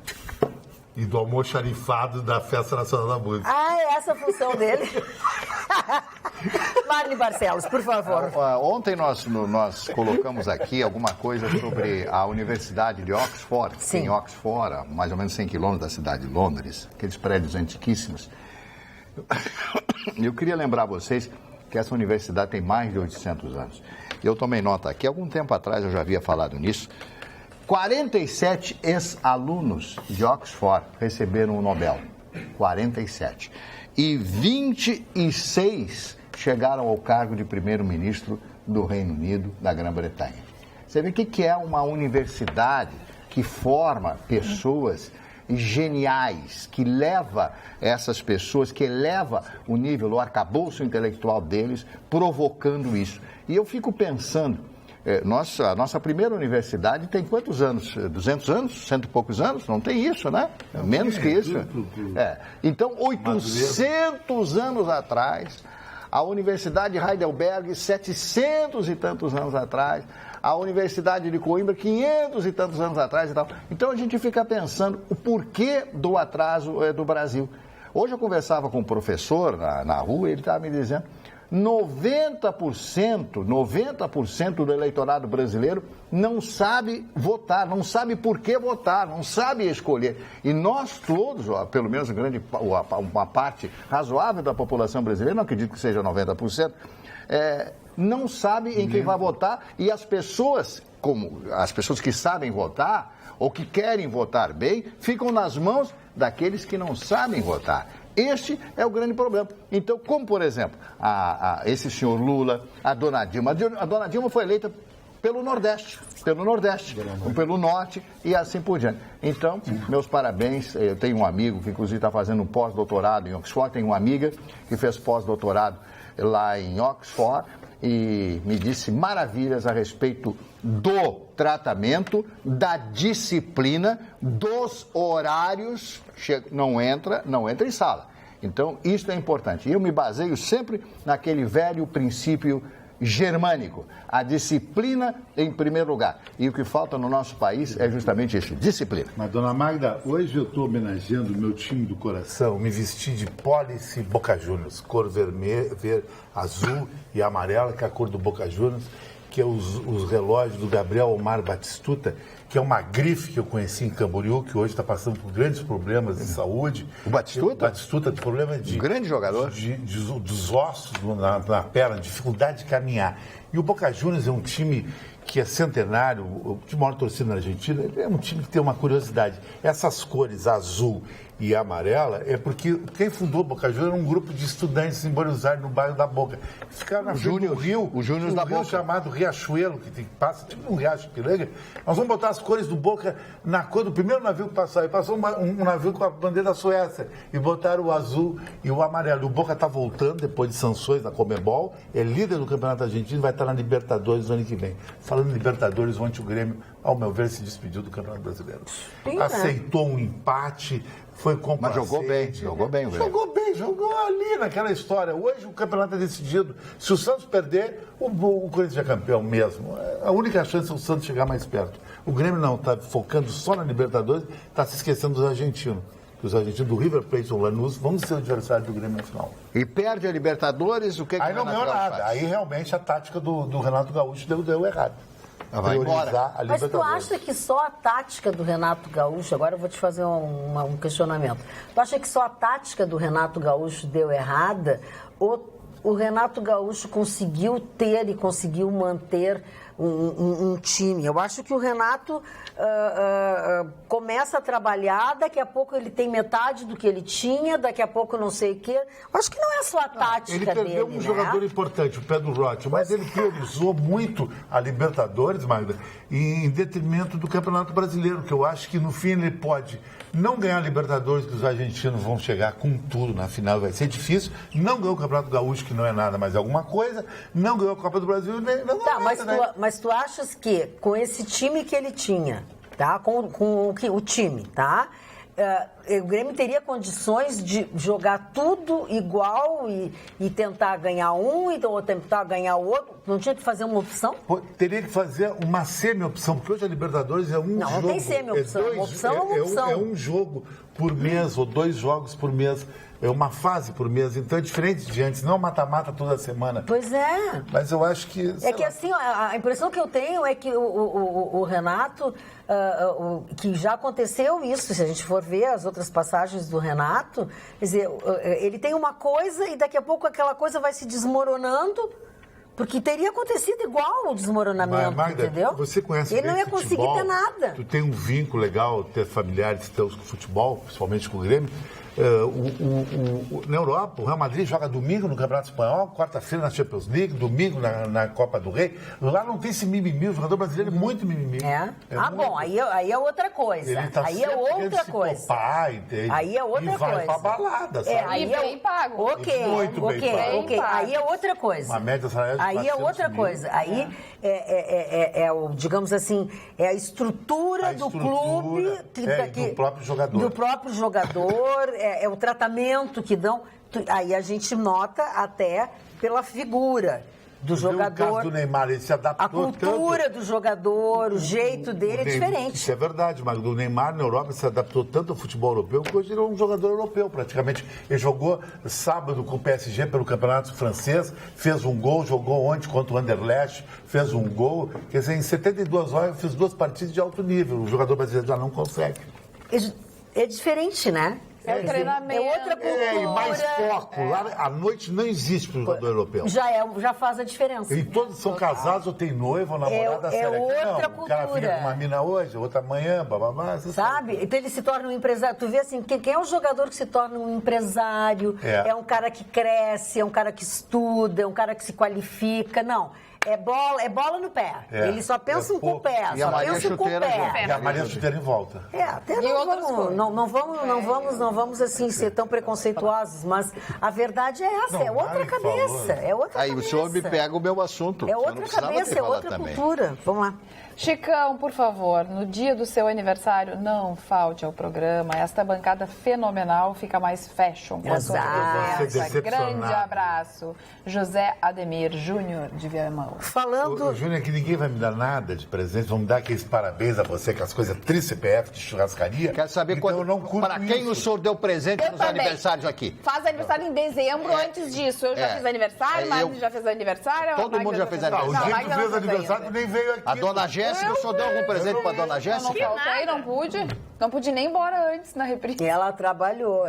E do almoxarifado da Festa Nacional da Música. Ah, é essa a função dele. Marli Barcelos, por favor. Ontem nós colocamos aqui alguma coisa sobre a Universidade de Oxford, que Sim. em Oxford, a mais ou menos 100 quilômetros da cidade de Londres, aqueles prédios antiquíssimos. Eu queria lembrar a vocês que essa universidade tem mais de 800 anos. Eu tomei nota aqui, algum tempo atrás eu já havia falado nisso. 47 ex-alunos de Oxford receberam o Nobel. 47. E 26 chegaram ao cargo de primeiro-ministro do Reino Unido, da Grã-Bretanha. Você vê o que é uma universidade que forma pessoas geniais, que leva essas pessoas, que eleva o nível, o arcabouço intelectual deles, provocando isso. E eu fico pensando, a nossa primeira universidade tem quantos anos? 200 anos? 100 e poucos anos? Não tem isso, né? Menos que isso. Então, 800 anos atrás, a Universidade de Heidelberg, 700 e tantos anos atrás, a Universidade de Coimbra, 500 e tantos anos atrás e tal. Então, a gente fica pensando o porquê do atraso do Brasil. Hoje eu conversava com um professor na rua e ele estava me dizendo 90% do eleitorado brasileiro não sabe votar, não sabe por que votar, não sabe escolher. E nós todos, pelo menos uma parte razoável da população brasileira, não acredito que seja 90%, não sabe em quem vai votar. E as pessoas que sabem votar ou que querem votar bem, ficam nas mãos daqueles que não sabem votar. Este é o grande problema. Então, como, por exemplo, esse senhor Lula, a dona Dilma. A dona Dilma foi eleita pelo Nordeste, pelo Norte e assim por diante. Então, meus parabéns. Eu tenho um amigo que, inclusive, está fazendo um pós-doutorado em Oxford. Tenho uma amiga que fez pós-doutorado lá em Oxford e me disse maravilhas a respeito do tratamento, da disciplina, dos horários. Não entra em sala. Então, isso é importante. E eu me baseio sempre naquele velho princípio germânico. A disciplina em primeiro lugar. E o que falta no nosso país é justamente isso, disciplina. Mas, dona Magda, hoje eu estou homenageando o meu time do coração. Me vesti de Policy Boca Juniors, cor vermelha, azul e amarela, que é a cor do Boca Juniors, que é os relógios do Gabriel Omar Batistuta, que é uma grife que eu conheci em Camboriú, que hoje está passando por grandes problemas de saúde. O Batistuta? O Batistuta tem problema de... Um grande jogador. Dos ossos na perna, dificuldade de caminhar. E o Boca Juniors é um time que é centenário, o de maior torcida na Argentina, é um time que tem uma curiosidade. Essas cores azul e amarela é porque quem fundou o Boca Juniors era um grupo de estudantes em Buenos Aires, no bairro da Boca. Ficaram na frente do rio, o Júnior da Boca, chamado Riachuelo, que passa tipo um riacho Piranga. Nós vamos botar as cores do Boca na cor do primeiro navio que passou. E passou um navio com a bandeira da Suécia e botaram o azul e o amarelo. O Boca está voltando depois de sanções na Conmebol, é líder do Campeonato Argentino, vai estar na Libertadores no ano que vem. Falando em Libertadores, ontem o Grêmio, ao meu ver, se despediu do Campeonato Brasileiro. Sim, aceitou um empate, foi complacente. Mas jogou bem o Grêmio. Jogou ali naquela história. Hoje o campeonato é decidido. Se o Santos perder, o Corinthians é campeão mesmo. A única chance é o Santos chegar mais perto. O Grêmio não, está focando só na Libertadores, está se esquecendo dos argentinos. Os argentinos do River Plate ou Lanús vão ser o adversário do Grêmio no final. E perde a Libertadores, o que aí não ganhou nada. Faz? Aí realmente a tática do Renato Gaúcho deu errado. Vai embora. Mas tu acha que só a tática do Renato Gaúcho, agora eu vou te fazer um questionamento, tu acha que só a tática do Renato Gaúcho deu errada ou o Renato Gaúcho conseguiu ter e conseguiu manter um time? Eu acho que o Renato começa a trabalhar, daqui a pouco ele tem metade do que ele tinha, daqui a pouco não sei o quê. Eu acho que não é só a tática dele, ele perdeu um jogador importante, o Pedro Rotti, mas ele priorizou muito a Libertadores, Magda, em detrimento do Campeonato Brasileiro, que eu acho que no fim ele pode não ganhar a Libertadores, que os argentinos vão chegar com tudo na final, vai ser difícil, não ganhou o Campeonato Gaúcho, que não é nada, mas é alguma coisa, não ganhou a Copa do Brasil, não tá, mas tu achas que com esse time que ele tinha, tá? Com o time, tá? O Grêmio teria condições de jogar tudo igual e tentar ganhar um ou tentar ganhar o outro? Não tinha que fazer uma opção? Teria que fazer uma semi-opção, porque hoje a Libertadores é um jogo. Não tem semi-opção. Uma opção é uma opção. É um jogo por mês ou 2 jogos por mês. É uma fase por mês, então é diferente de antes, não mata-mata toda semana. Pois é. Mas eu acho que... É que assim, a impressão que eu tenho é que o Renato, que já aconteceu isso, se a gente for ver as outras passagens do Renato, quer dizer, ele tem uma coisa e daqui a pouco aquela coisa vai se desmoronando, porque teria acontecido igual o desmoronamento, Magda, entendeu? Você conhece ele não ia conseguir ter nada. Tu tem um vínculo legal, ter familiares teus com futebol, principalmente com o Grêmio. Na Europa, o Real Madrid joga domingo no Campeonato Espanhol, quarta-feira na Champions League, domingo na Copa do Rei. Lá não tem esse mimimi, o jogador brasileiro é muito mimimi. Bom, aí é outra coisa. Ele tá aí é outra coisa. Entende? Aí é outra coisa. E vai pra balada, sabe? Aí bem pago. Ok. Aí é outra coisa. Uma média salarial de Aí é outra 400 coisa. Aí digamos assim, é a estrutura do clube. Do próprio jogador. Do próprio jogador, é o tratamento que dão. Aí a gente nota até pela figura do jogador. O caso do Neymar, ele se adaptou a cultura tanto. Do jogador, o jeito dele é diferente. Isso é verdade, mas o Neymar na Europa se adaptou tanto ao futebol europeu que hoje ele é um jogador europeu praticamente. Ele jogou sábado com o PSG pelo Campeonato Francês, fez um gol, jogou ontem contra o Anderlecht, fez um gol. Quer dizer, em 72 horas fez 2 partidas de alto nível. O jogador brasileiro já não consegue. É diferente, né? É treinamento. É outra cultura. E mais foco. Lá à noite não existe para o jogador europeu. Já faz a diferença. E todos são casados ou tem noiva ou namorada séria. Outra não, cultura. O cara fica com uma mina hoje, outra amanhã, bababá. Sabe? Então ele se torna um empresário. Tu vê assim, quem é o jogador que se torna um empresário? É um cara que cresce, é um cara que estuda, é um cara que se qualifica. Não. É bola no pé. Ele só pensa com o pé. E a Maria Chuteira E a Maria Chuteira em volta. Até não vamos assim ser tão preconceituosos, mas a verdade é essa, é outra cabeça. É outra Aí cabeça. o senhor me pega o meu assunto. É outra cabeça, é outra cultura. Vamos lá. Chicão, por favor, no dia do seu aniversário, não falte ao programa. Esta bancada fenomenal fica mais fashion com a sua presença. Grande abraço. José Ademir Júnior de Viamão. Falando... Júnior, que ninguém vai me dar nada de presente, vão me dar aqueles parabéns a você, aquelas coisas tri-CPF de churrascaria. Quero saber para quem o senhor deu presente nos aniversários aqui. Faz aniversário em dezembro, antes disso. Eu já fiz aniversário, Magno já fez aniversário. Todo mundo já fez aniversário. O dia que tu fez aniversário, tu nem veio aqui. A dona Jéssica, o senhor deu algum presente para a dona Jéssica? Não faltei, não pude. Não pude nem ir embora antes na reprise. Ela trabalhou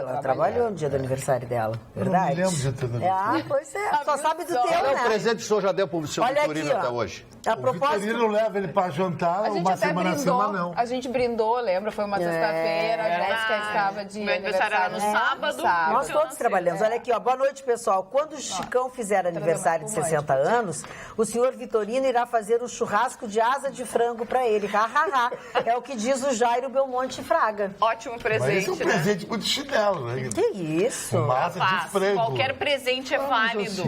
no dia do aniversário dela. Verdade? Eu não me lembro de tudo isso. Pois é. Só sabe do teu, Qual é né? o presente que o senhor já deu para o seu Vitorino até hoje? A propósito... O Vitorino leva ele para jantar uma semana sim, uma não. A gente brindou, lembra? Foi uma sexta-feira, a Jéssica estava de meu aniversário era no sábado. Nós todos trabalhamos. Olha aqui, ó. Boa noite, pessoal. Quando o Chicão fizer aniversário de 60 anos, o senhor Vitorino irá fazer um churrasco de asa de frango para ele. É o que diz o Jairo Belmonte Fraga. Ótimo presente. Mas esse é um presente muito chinelo, né? Que isso? Massa de frango. Qualquer presente é válido.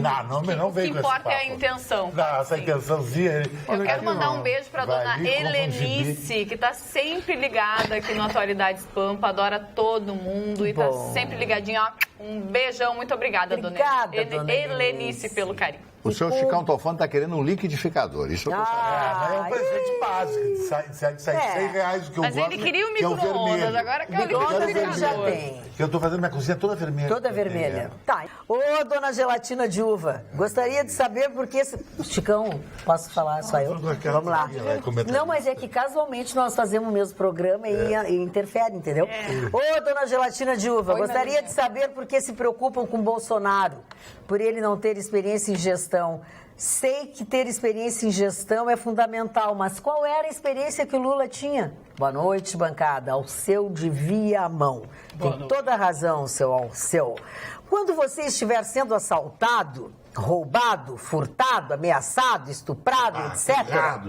Não vem com esse papo. O que importa é a intenção. Essa intençãozinha. Eu quero mandar um beijo para dona Helenice, que está sempre ligada aqui no Atualidades Pampa, adora todo mundo e está sempre ligadinha. Ó, um beijão, muito obrigada, dona Helenice, pelo carinho. O senhor Chicão Tofano está querendo um liquidificador. Isso eu é um presente básico. Sai R$100 que eu gosto. Mas ele queria um micro-ondas, agora quer o liquidificador. Já tem. Eu estou fazendo minha cozinha toda vermelha. Toda vermelha. Tá. Ô, dona Gelatina de Uva, gostaria de saber por que... Chicão, posso falar só eu? Vamos lá. Não, mas é que casualmente nós fazemos o mesmo programa e interfere, entendeu? Ô, dona Gelatina de Uva, gostaria de saber por que se preocupam com Bolsonaro, por ele não ter experiência em gestão. Sei que ter experiência em gestão é fundamental, mas qual era a experiência que o Lula tinha? Boa noite, bancada. Alceu de Viamão. Tem toda a razão, seu Alceu. Quando você estiver sendo assaltado, roubado, furtado, ameaçado, estuprado, etc.,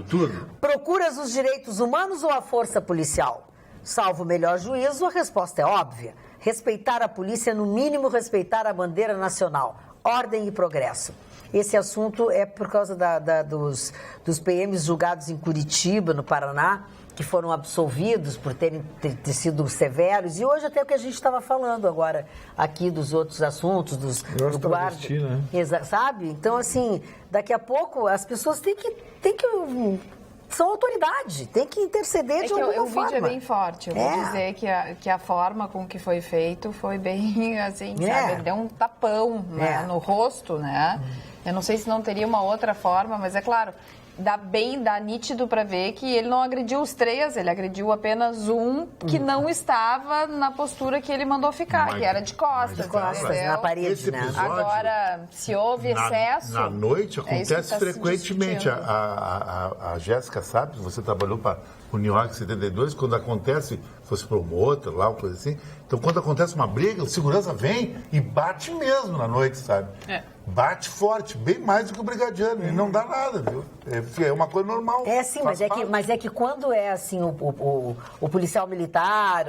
tudo. Procuras os direitos humanos ou a força policial? Salvo o melhor juízo, a resposta é óbvia. Respeitar a polícia, no mínimo respeitar a bandeira nacional. Ordem e progresso. Esse assunto é por causa dos PMs julgados em Curitiba, no Paraná, que foram absolvidos por terem sido severos. E hoje até o que a gente estava falando agora aqui dos outros assuntos, do guarda. Né? Sabe? Então, assim, daqui a pouco as pessoas têm que são autoridade, tem que interceder de alguma forma. O vídeo é bem forte, eu vou dizer que a forma com que foi feito foi bem, assim, sabe, ele deu um tapão né, no rosto, né? Eu não sei se não teria uma outra forma, mas é claro, dá nítido para ver que ele não agrediu os 3, ele agrediu apenas um que não estava na postura que ele mandou ficar, que era de costas. Na parede, né? Agora, se houve excesso... Na noite acontece frequentemente. discutindo. A Jéssica sabe, você trabalhou para o New York 72, quando acontece, fosse promotor lá, uma coisa assim. Então, quando acontece uma briga, o segurança vem e bate mesmo na noite, sabe? Bate forte, bem mais do que o brigadiano. E não dá nada, viu? É uma coisa normal. É sim, mas é que quando é assim o policial militar,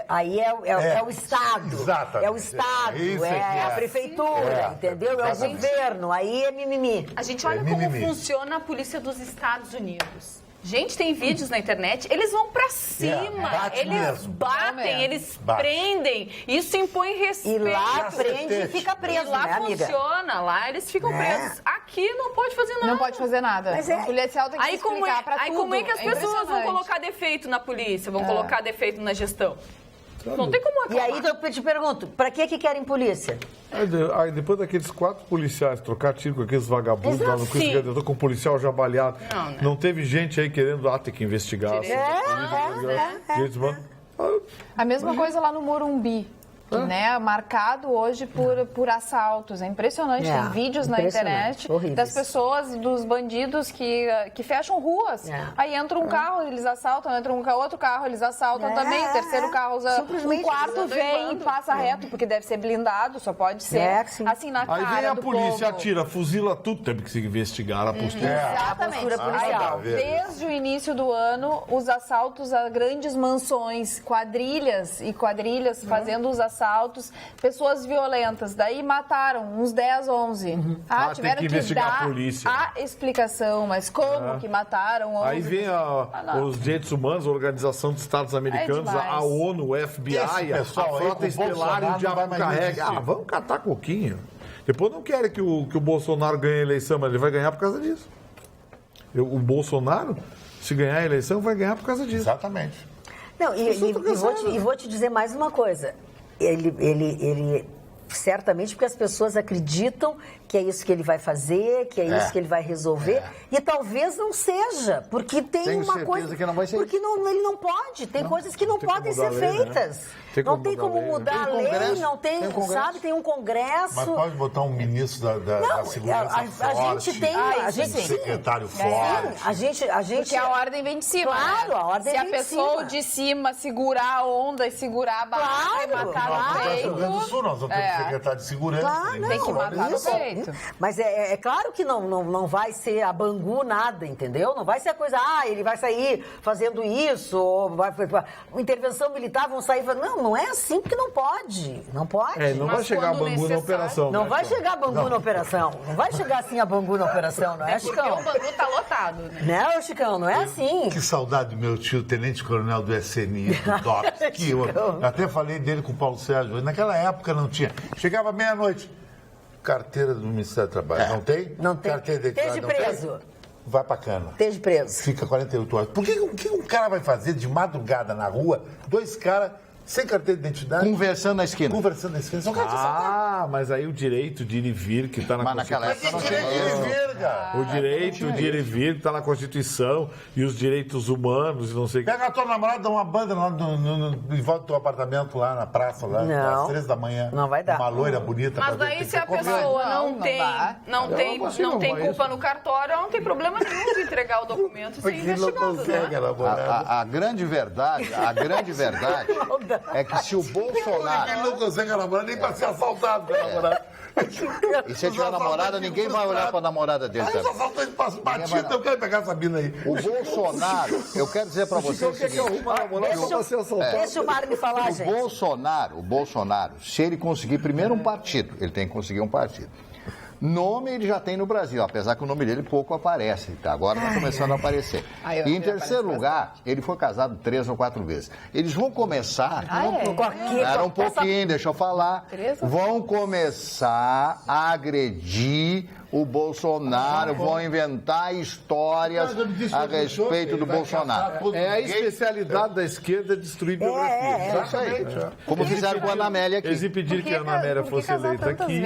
aí é o Estado. Exatamente. É o Estado, Isso é a prefeitura, entendeu? É o governo, aí é mimimi. A gente olha como funciona a polícia dos Estados Unidos. Gente, tem vídeos na internet, eles vão pra cima, eles batem, eles prendem, isso impõe respeito. E lá prende e fica preso, lá né, amiga? Funciona, lá eles ficam presos. Aqui não pode fazer nada. Não pode fazer nada. Mas O policial tem que explicar pra tudo. Aí como é que as pessoas vão colocar defeito na polícia, vão colocar defeito na gestão? Não tem como E aí eu te pergunto, pra que querem polícia? Aí depois daqueles 4 policiais trocar tiro com aqueles vagabundos lá no Cristo, com o policial já baleado, não teve gente aí querendo ter que investigar. A mesma coisa lá no Morumbi. Que, né, marcado hoje por assaltos. É impressionante. Tem vídeos na internet das pessoas, dos bandidos que fecham ruas. Aí entra um carro, eles assaltam, entra outro carro, eles assaltam também. Terceiro carro, um quarto vem e passa reto, porque deve ser blindado, só pode ser assim na cara. Aí vem a do polícia, povo. atira, fuzila tudo, tem que se investigar a postura. Exatamente. A postura policial. Desde o início do ano, os assaltos a grandes mansões, quadrilhas fazendo os assaltos, pessoas violentas. Daí mataram uns 10, 11. Tiveram tem que investigar dar a polícia. a explicação, mas como que mataram 11? Aí vem os direitos humanos, a Organização dos Estados Americanos, a ONU, o FBI, a Frota Estelar e o diabo carrega. Vamos catar coquinho. Depois não querem que o Bolsonaro ganhe a eleição, mas ele vai ganhar por causa disso. O Bolsonaro, se ganhar a eleição, vai ganhar por causa disso. Exatamente. Não, e vou te dizer mais uma coisa. Ele certamente porque as pessoas acreditam que é isso que ele vai fazer, que é isso que ele vai resolver, e talvez não seja, porque tem uma coisa que não vai ser. Porque ele não pode, tem coisas que não podem ser feitas. Né? Não tem como mudar a lei, não tem, sabe, tem um congresso. Mas pode botar um ministro da segurança forte, a gente tem, um secretário forte. A gente Porque a ordem vem de cima. Claro, a ordem Se vem a de pessoa cima. de cima segurar a onda e segurar a barra e matar no No Rio Grande do peito... Sul, nós vamos ter um secretário de segurança. Claro, Tem que matar no peito. Mas é claro que não vai ser a Bangu nada, entendeu? Não vai ser a coisa, ele vai sair fazendo isso, ou intervenção militar, vão sair... Não é assim, porque não pode. Não pode. Não vai chegar a Bangu na operação. Não vai chegar a Bangu na operação. Não vai chegar assim a Bangu na operação, não é, Chicão? Porque o Bangu tá lotado, né? Né, Chicão? Não é assim. Que saudade do meu tio, tenente-coronel do SNI, do DOPS, que eu até falei dele com o Paulo Sérgio. Naquela época não tinha. Chegava meia-noite. Carteira do Ministério do Trabalho. Não tem? Não tem. Carteira de Esteja preso. Vai pra cana. Esteja preso. Fica 48 horas. O que um cara vai fazer de madrugada na rua, 2 caras sem carteira de identidade? Conversando na esquina. Conversando na esquina. São caras de assaltar. Mas aí o direito de ir e vir, que está na Mas naquela Constituição. época não tinha. O direito de ir e vir, que está na Constituição, e os direitos humanos, e não sei o que. Pega a tua namorada, dá uma banda lá em volta do teu apartamento, lá na praça, lá, Não. às 3 da manhã. Não vai dar. Uma loira bonita. Mas pra ver, daí tem se a que comer. pessoa não Não tem consigo, culpa no cartório, ela não tem problema nenhum de entregar o documento e ser Porque não investigado, consegue, né? namorada. A grande verdade é que se o Bolsonaro... Ele não consegue a namorada nem pra ser assaltado pela namorada. E se ele tiver namorada, ninguém vai olhar pra namorada dele Aí os também. assaltantes passam batido, eu quero pegar essa mina aí. O Bolsonaro, eu quero dizer pra você o seguinte... Deixa o Mário me falar, gente. O Bolsonaro, se ele conseguir primeiro um partido, ele tem que conseguir um partido. Nome ele já tem no Brasil, apesar que o nome dele pouco aparece, tá? Agora está começando a aparecer. E em terceiro lugar, ele foi casado 3 ou 4 vezes. Eles vão começar... Era um pouquinho, deixa eu falar. Vão começar a agredir o Bolsonaro, vão inventar histórias a respeito do Bolsonaro. É a especialidade da esquerda destruir biografias. Exatamente. Como fizeram com a Ana Amélia aqui. Eles impediram que a Ana Amélia fosse eleita aqui.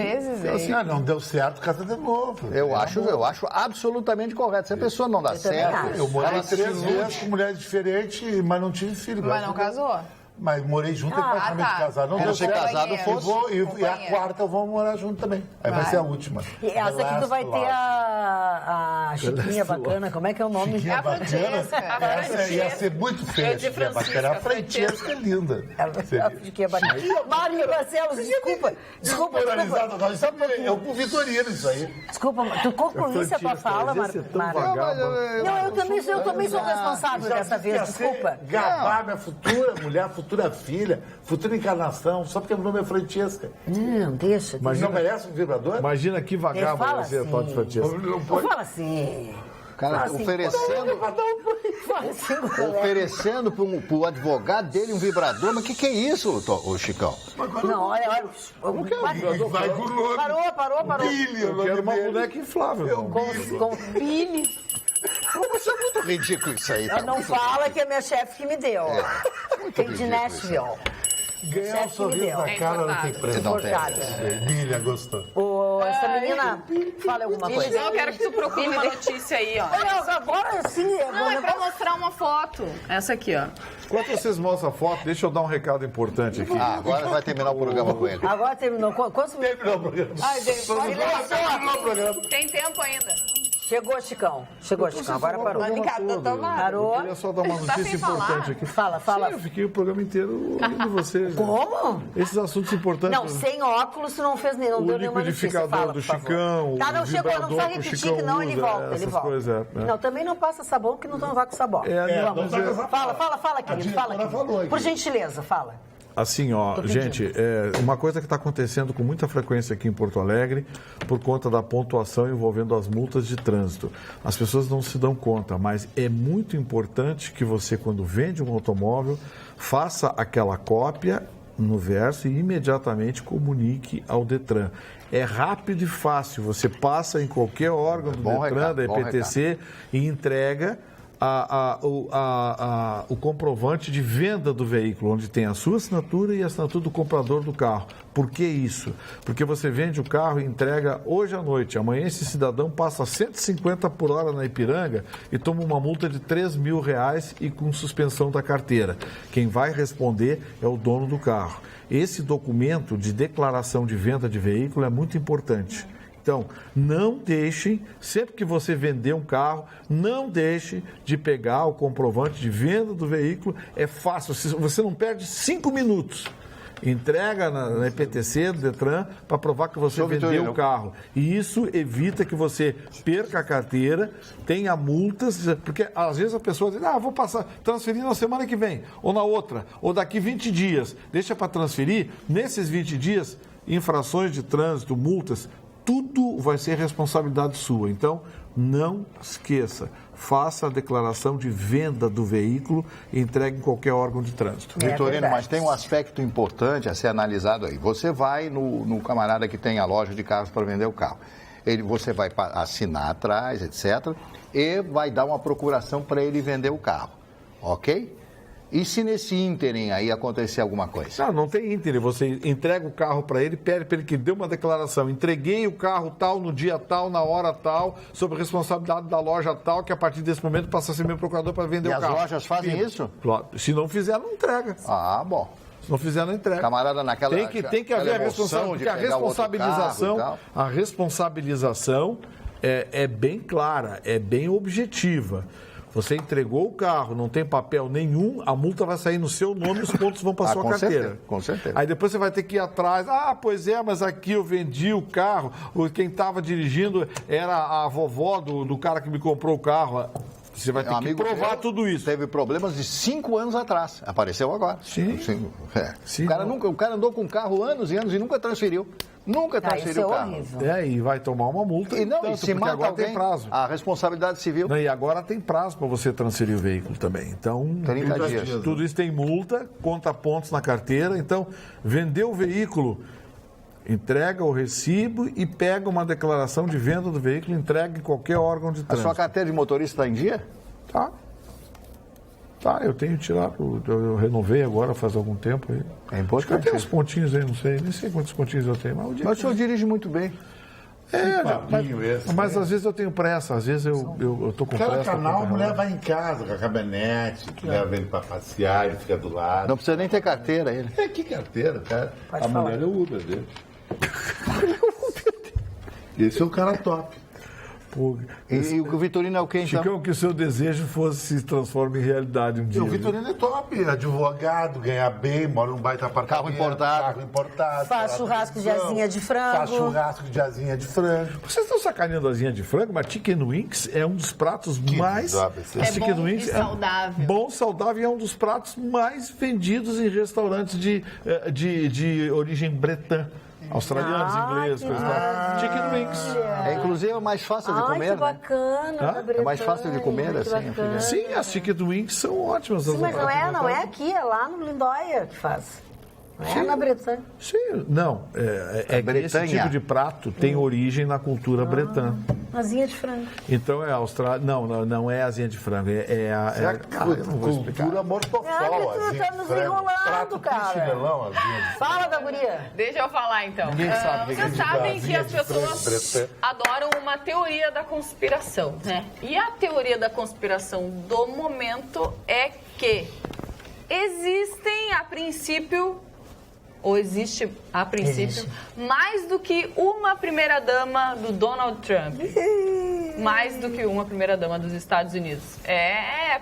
Assim, não deu certo, casa de novo. Eu acho absolutamente correto. Se a pessoa não dá certo... Eu morei 3 vezes com mulheres diferentes, mas não tive filho. Mas não casou? Mas morei junto e praticamente casado. Não deu Se certo. casado fosse... E a quarta eu vou morar junto também. Aí vai ser a última. E essa aqui tu vai ter a Chiquinha bacana, como é que é o nome? Chiquinha a Francesca. Essa ia ser muito feia. Chiquinha bacana. A Francesca é linda. A Chiquinha bacana. Mário Barcelos, desculpa. Polarizado, nós é o vitorino isso aí. Desculpa, tu concluísse a tua fala, Mário. Não, eu também sou responsável dessa vez, desculpa. Gabar minha futura mulher, futura filha, futura encarnação, só porque o nome é Francesca. Não, deixa. Mas não merece um vibrador? Imagina que vagaba vai ser a tal de Francesca. Não fala assim. Cara, oferecendo pro advogado dele um vibrador, mas o que é isso, ô Chicão? Não, olha. Vai com o nome. Parou. Billy, Eu quero uma boneca inflável. Com Billy. Mas é muito ridículo isso aí. Não fala que é minha chefe que me deu. Tem de Nashville. Ganhar um sorriso na cara não tem preço. Não tem. Billy gostou. Essa menina, fala alguma coisa. Então eu quero que tu procure uma notícia aí, ó. Olha, agora sim. Não, é pra mostrar uma foto. Essa aqui, ó. Enquanto vocês mostram a foto, deixa eu dar um recado importante aqui. Agora vai terminar o programa com ele. Agora terminou. Quantos minutos? Terminou o programa. Ai, Deus. Terminou o programa. Tem tempo ainda. Chegou, Chicão. Agora parou. Parou. Eu queria só dar uma notícia importante aqui. Fala. Sim, eu fiquei o programa inteiro ouvindo vocês. Como? Esses assuntos importantes. Não, sem óculos tu não fez nem, não deu nenhuma notícia. O liquidificador do Chicão. Tá, não chegou, não precisa repetir que não, ele volta. Coisas, Não, também não passa sabão que não vai com sabão. Fala, querido, fala. Por gentileza, fala. Assim, ó, gente, uma coisa que está acontecendo com muita frequência aqui em Porto Alegre, por conta da pontuação envolvendo as multas de trânsito. As pessoas não se dão conta, mas é muito importante que você, quando vende um automóvel, faça aquela cópia no verso e imediatamente comunique ao Detran. É rápido e fácil, você passa em qualquer órgão do Detran, da EPTC, e entrega o comprovante de venda do veículo, onde tem a sua assinatura e a assinatura do comprador do carro. Por que isso? Porque você vende o carro e entrega hoje à noite. Amanhã esse cidadão passa 150 por hora na Ipiranga e toma uma multa de R$3.000 e com suspensão da carteira. Quem vai responder é o dono do carro. Esse documento de declaração de venda de veículo é muito importante. Então, não deixem, sempre que você vender um carro, não deixe de pegar o comprovante de venda do veículo. É fácil, você não perde 5 minutos. Entrega na EPTC, do Detran, para provar que você vendeu o carro. E isso evita que você perca a carteira, tenha multas, porque às vezes a pessoa diz, vou transferir na semana que vem, ou na outra, ou daqui 20 dias. Deixa para transferir, nesses 20 dias, infrações de trânsito, multas, tudo vai ser responsabilidade sua. Então, não esqueça, faça a declaração de venda do veículo e entregue em qualquer órgão de trânsito. Vitorino, mas tem um aspecto importante a ser analisado aí. Você vai no camarada que tem a loja de carros para vender o carro. Você vai assinar atrás, etc., e vai dar uma procuração para ele vender o carro, ok? E se nesse ínterim aí acontecer alguma coisa? Não tem ínterim. Você entrega o carro para ele, pede para ele que dê uma declaração. Entreguei o carro tal, no dia tal, na hora tal, sob responsabilidade da loja tal, que a partir desse momento passa a ser meu procurador para vender o carro. E as lojas fazem isso? Se não fizer, não entrega. Bom. Se não fizer, não entrega. Camarada, naquela... Tem que haver a responsabilização, porque a responsabilização é bem clara, é bem objetiva. Você entregou o carro, não tem papel nenhum, a multa vai sair no seu nome e os pontos vão para sua carteira. Com certeza. Aí depois você vai ter que ir atrás. Pois é, mas aqui eu vendi o carro, quem estava dirigindo era a vovó do cara que me comprou o carro. Você vai ter que provar tudo isso. Teve problemas de 5 anos atrás. Apareceu agora. Sim. O cara andou com o carro anos e anos e nunca transferiu. Nunca transferiu o carro. E vai tomar uma multa. E se mata agora alguém, tem prazo. A responsabilidade civil. E agora tem prazo para você transferir o veículo também. Então, 30 dias. Tudo isso tem multa, conta pontos na carteira. Então, vender o veículo Entrega o recibo e pega uma declaração de venda do veículo, entrega em qualquer órgão de A trânsito. sua carteira de motorista está em dia? Tá, eu tenho tirado, eu renovei agora faz algum tempo. Aí. É importante. Acho que eu tenho uns pontinhos aí, não sei, nem sei quantos pontinhos eu tenho. Mas o senhor dirige muito bem. Mas às vezes eu tenho pressa, às vezes eu tô com Cada pressa. canal, a mulher vai em casa com a caminhonete, leva ele pra passear, ele fica do lado. Não precisa nem ter carteira ele. Que carteira, cara? Pode A falar. mulher é o Uber dele. Esse é o cara top. Pô, E o Vitorino é o quê, então? Chicão, que o seu desejo se transforme em realidade um E dia. o Vitorino é top, advogado, ganha bem, mora num baita apartamento. Carro importado. Faz churrasco de asinha de frango. Faz churrasco de asinha de frango. Vocês estão sacaneando a asinha de frango, mas Chicken Wings é um dos pratos mais... desgraça. É Chicken bom Wings e saudável. Bom, saudável e é um dos pratos mais vendidos em restaurantes de origem bretã. Australianos, ingleses, coisa e tal. Chicken Wings. É, inclusive, é mais fácil de Ai, comer, que né? bacana. É mais fácil de comer, Bretanha, assim, que bacana. Sim, as Chicken Wings são ótimas. Sim, mas não é aqui, é lá no Lindóia que faz. Não é na Bretanha. Sim, não. É que esse Bretanha. tipo de prato tem origem na cultura bretã. Asinha de frango. Então é Austrália. Não é asinha de frango. Eu não vou explicar. Cultura mortofol, tu tá nos enrolando, cara. Fala da guria. Deixa eu falar então. Ninguém sabe o que é Vocês sabem que as pessoas adoram uma teoria da conspiração, né? E a teoria da conspiração do momento é que existem, a princípio, mais do que uma primeira-dama do Donald Trump. Mais do que uma primeira-dama dos Estados Unidos.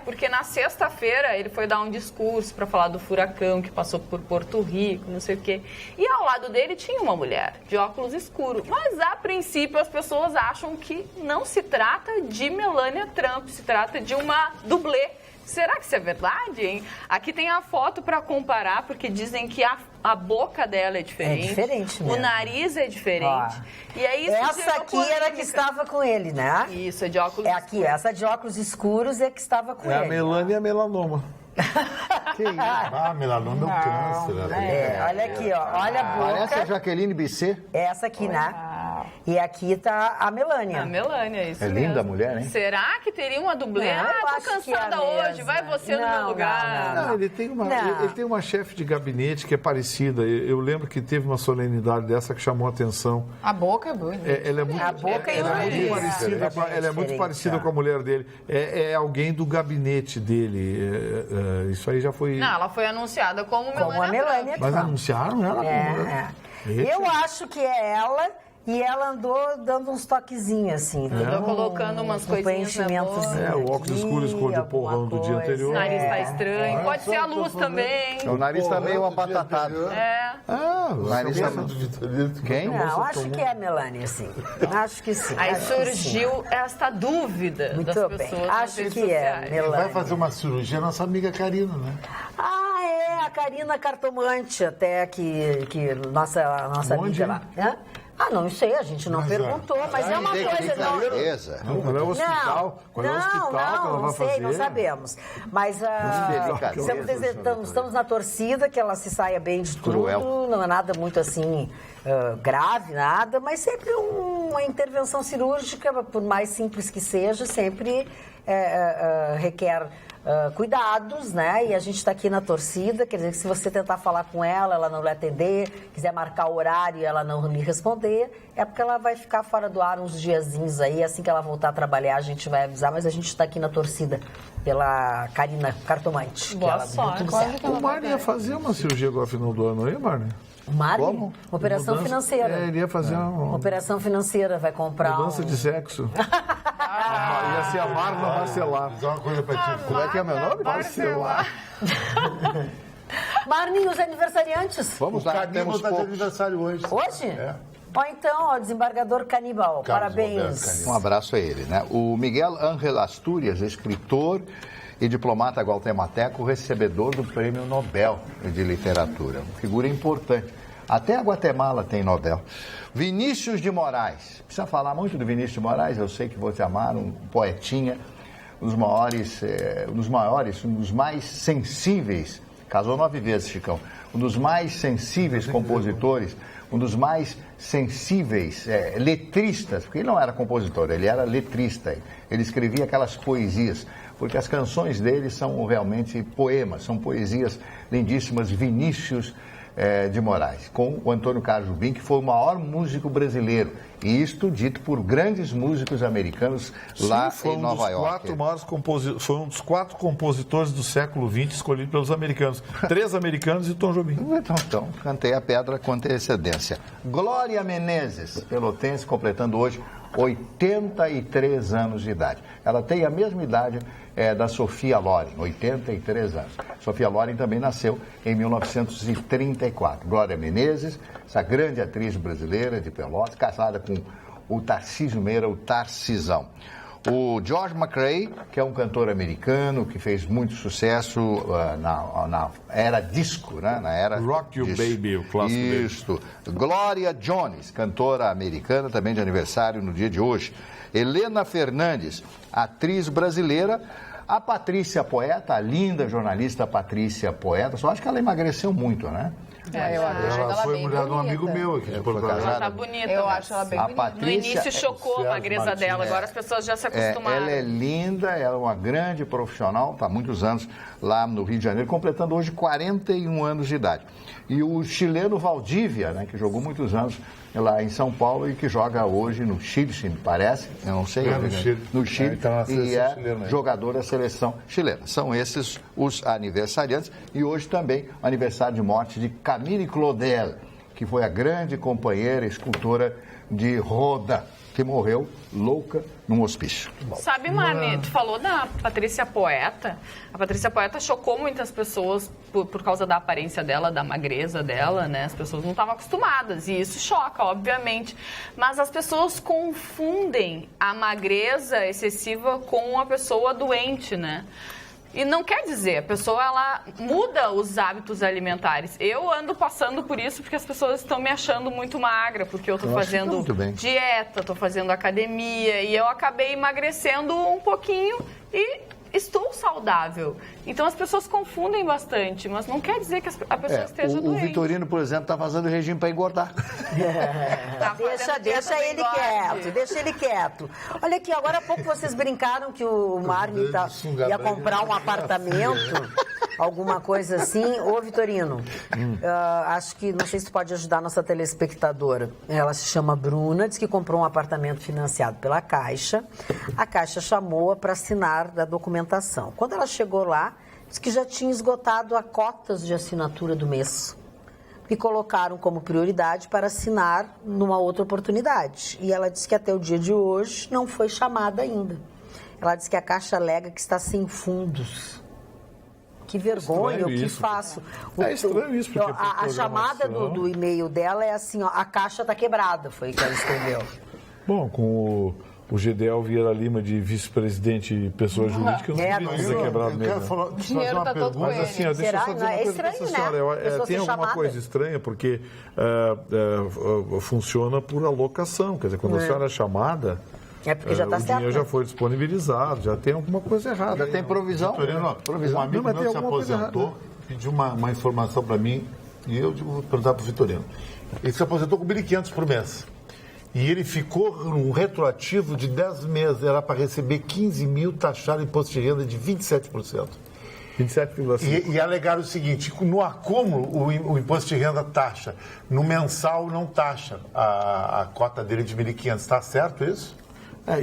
Porque na sexta-feira ele foi dar um discurso para falar do furacão que passou por Porto Rico, não sei o quê. E ao lado dele tinha uma mulher de óculos escuros. Mas, a princípio, as pessoas acham que não se trata de Melania Trump, se trata de uma dublê. Será que isso é verdade, hein? Aqui tem a foto para comparar, porque dizem que a boca dela é diferente. É diferente mesmo. O nariz é diferente. E aí isso Essa gerou aqui era a que polêmica. estava com ele, né? Isso, é de óculos É aqui, essa de óculos escuros é que estava com É ele. a Melania e a melanoma. Que isso? Ah, melanoma é o câncer. né? Olha aqui, ó. Olha a Parece a boca. Jaqueline Bisset. Essa aqui, né? E aqui tá a Melania. A Melania, isso É mesmo. linda a mulher, hein? Será que teria uma dublê? Não, eu Tô acho que é a cansada hoje, mesma. vai você no meu Não, lugar. não. Ele tem Não. ele tem uma chefe de gabinete que é parecida. Eu lembro que teve uma solenidade dessa que chamou a atenção. A boca é bonita. Ela é muito, A boca ela é muito diferente. parecida, ela é muito Diferente, parecida tá. com a mulher dele. É alguém do gabinete dele. Isso aí já foi. Não, ela foi anunciada como Como a Melania Melania Mas Trump. anunciaram ela? Eu acho que é ela. E ela andou dando uns toquezinhos, assim. Andou colocando umas coisinhas na boca. O óculos escuros cor de porrão do dia anterior. O nariz tá estranho. Pode ser a luz também. O nariz tá meio abatatado. É. O nariz tá... Quem? Não, acho que é a Melania, sim. Acho que sim. Aí acho que sim. surgiu esta dúvida Muito das bem. pessoas nas Acho redes que é sociais. Melania. Vai fazer uma cirurgia nossa amiga Karina, né? Ah, é, a Karina Cartomante, até que nossa Onde? amiga lá. Hã? Ah, não sei, a gente não Mas, perguntou, mas é uma Tem coisa... Não, certeza. Qual é o hospital? Qual é o hospital que ela não vai sei, fazer? não sabemos. Mas estamos na torcida, que ela se saia bem de tudo. Cruel. Não é nada muito assim grave, nada, mas sempre uma intervenção cirúrgica, por mais simples que seja, sempre requer cuidados, né? E a gente está aqui na torcida, quer dizer que se você tentar falar com ela, ela não lhe atender, quiser marcar o horário e ela não lhe responder, é porque ela vai ficar fora do ar uns diazinhos aí, assim que ela voltar a trabalhar a gente vai avisar, mas a gente está aqui na torcida pela Karina Cartomante. Boa que ela sorte. deu tudo certo. O Marne ia fazer uma cirurgia agora no final do ano aí, Marne? O Marne? Como? Uma operação Mudança- financeira. Ele ia fazer uma Operação financeira, vai comprar mudança de sexo. Ia ser a Marna Marcelar. Dizer uma coisa pra ti. Como é que é meu nome? Marcelar. Marne, os aniversariantes. Vamos lá, Canibal temos tá de poucos. aniversário hoje. Hoje? É. Ó, então, ó, desembargador Canibal, Carlos Roberto parabéns. Canibal. Um abraço a ele, né? O Miguel Ángel Astúrias, escritor e diplomata guatemalteco, recebedor do Prêmio Nobel de Literatura. Uma figura importante. Até a Guatemala tem Nobel. Vinícius de Moraes. Precisa falar muito do Vinícius de Moraes, eu sei que vou te amar, um poetinha, um dos mais sensíveis, casou 9 vezes, Chicão, um dos mais sensíveis compositores, um dos mais sensíveis letristas, porque ele não era compositor, ele era letrista. Ele escrevia aquelas poesias, porque as canções dele são realmente poemas, são poesias lindíssimas. Vinícius de Moraes, com o Antônio Carlos Jobim, que foi o maior músico brasileiro. E isto dito por grandes músicos americanos lá em Nova York. Foi um dos 4 compositores do século XX escolhido pelos americanos. 3 americanos e Tom Jobim. Então, cantei a pedra com antecedência. Glória Menezes, pelotense, completando hoje 83 anos de idade. Ela tem a mesma idade da Sophia Loren, 83 anos. Sophia Loren também nasceu em 1934. Glória Menezes, essa grande atriz brasileira de Pelotas, casada com o Tarcísio Meira, o Tarcisão. O George McRae, que é um cantor americano que fez muito sucesso na era disco, né? Na era Rock You disco. Baby, o clássico dele. Isso. Gloria Jones, cantora americana, também de aniversário no dia de hoje. Helena Fernandes, atriz brasileira. A Patrícia Poeta, a linda jornalista Patrícia Poeta, só acho que ela emagreceu muito, né? Eu acho Ela ela foi bem mulher de um bonita. amigo meu aqui de Porto Alegre. Ela tá bonita. Eu mas acho ela bem A bonita. Patrícia, No início chocou a Sérgio magreza Martins, dela, agora as pessoas já se acostumaram. Ela é linda, ela é uma grande profissional, está há muitos anos lá no Rio de Janeiro, completando hoje 41 anos de idade. E o chileno Valdívia, né, que jogou muitos anos lá em São Paulo e que joga hoje no Chile, se me parece, eu não sei. No Chile, então na seleção e é chilena, jogador da seleção chilena. São esses os aniversariantes. E hoje também o aniversário de morte de Camille Claudel, que foi a grande companheira escultora de Roda, que morreu louca num hospício. Sabe, Marne, tu falou da Patrícia Poeta. A Patrícia Poeta chocou muitas pessoas por causa da aparência dela, da magreza dela, né? As pessoas não estavam acostumadas e isso choca, obviamente. Mas as pessoas confundem a magreza excessiva com uma pessoa doente, né? E não quer dizer, a pessoa ela muda os hábitos alimentares. Eu ando passando por isso porque as pessoas estão me achando muito magra, porque eu estou fazendo dieta, estou fazendo academia e eu acabei emagrecendo um pouquinho e estou saudável. Então as pessoas confundem bastante, mas não quer dizer que a pessoa esteja doente. O Vitorino, por exemplo, está fazendo regime para engordar. Tá Deixa ele quieto, deixa ele quieto. Olha aqui, agora há pouco vocês brincaram que o Marne ia comprar um apartamento, alguma coisa assim. Ô, Vitorino, acho que, não sei se tu pode ajudar a nossa telespectadora. Ela se chama Bruna, diz que comprou um apartamento financiado pela Caixa. A Caixa chamou-a para assinar da documentação. Quando ela chegou lá, disse que já tinha esgotado as cotas de assinatura do mês. E colocaram como prioridade para assinar numa outra oportunidade. E ela disse que até o dia de hoje não foi chamada ainda. Ela disse que a Caixa alega que está sem fundos. Que vergonha, o que faço? É estranho isso, porque a chamada do e-mail dela é assim, ó, a Caixa está quebrada, foi o que ela escreveu. Bom, com o Gedel Vieira Lima de vice-presidente e pessoa jurídica, eu não sabia dizer quebrado mesmo. Eu quero fazer O dinheiro uma tá todo pergunta. com Mas assim, ó, deixa eu só dizer uma coisa para essa senhora. Tem alguma coisa estranha, porque funciona por alocação. Quer dizer, quando a senhora é chamada, É porque já está o certo. dinheiro já foi disponibilizado, já tem alguma coisa errada. Já tem provisão. Vitorino, um amigo mas tem meu se alguma coisa aposentou, pediu uma informação para mim e eu vou perguntar para o Vitorino. Ele se aposentou com 1.500 por mês. E ele ficou num retroativo de 10 meses. Era para receber 15 mil, taxado imposto de renda de 27%. 27,5%. E alegaram o seguinte, no acúmulo o imposto de renda taxa, no mensal não taxa a cota dele de 1.500. Está certo isso?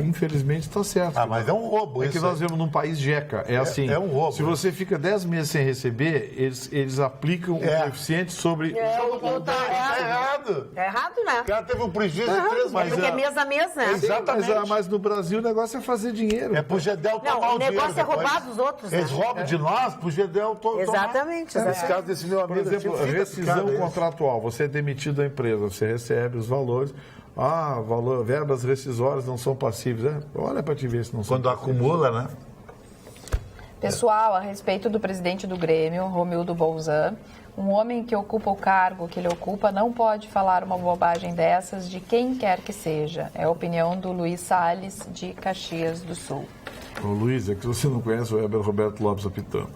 Infelizmente está certo. Mas é um roubo É isso. que nós vivemos num país jeca. É assim. É um roubo. Se você fica 10 meses sem receber, eles aplicam um coeficiente sobre. Tá errado. É errado, né? O cara teve um prejuízo de 3 meses. Porque é mês a mês, né? Exatamente. Mas no Brasil o negócio é fazer dinheiro. É pro Gedel tomar Não, o dinheiro negócio é depois. roubar dos outros, né? Eles roubam de nós pro Gedel tomar. Exatamente, Nesse exatamente. caso desse meu Por amigo... exemplo, fica rescisão picado isso. contratual. Você é demitido da empresa, você recebe os valores. Verbas rescisórias não são passíveis. Olha para te ver se não são Quando passíveis. acumula, né? Pessoal, a respeito do presidente do Grêmio, Romildo Bolzan, um homem que ocupa o cargo que ele ocupa não pode falar uma bobagem dessas de quem quer que seja. É a opinião do Luiz Salles, de Caxias do Sul. Ô, Luiz, é que você não conhece o Heber Roberto Lopes apitando.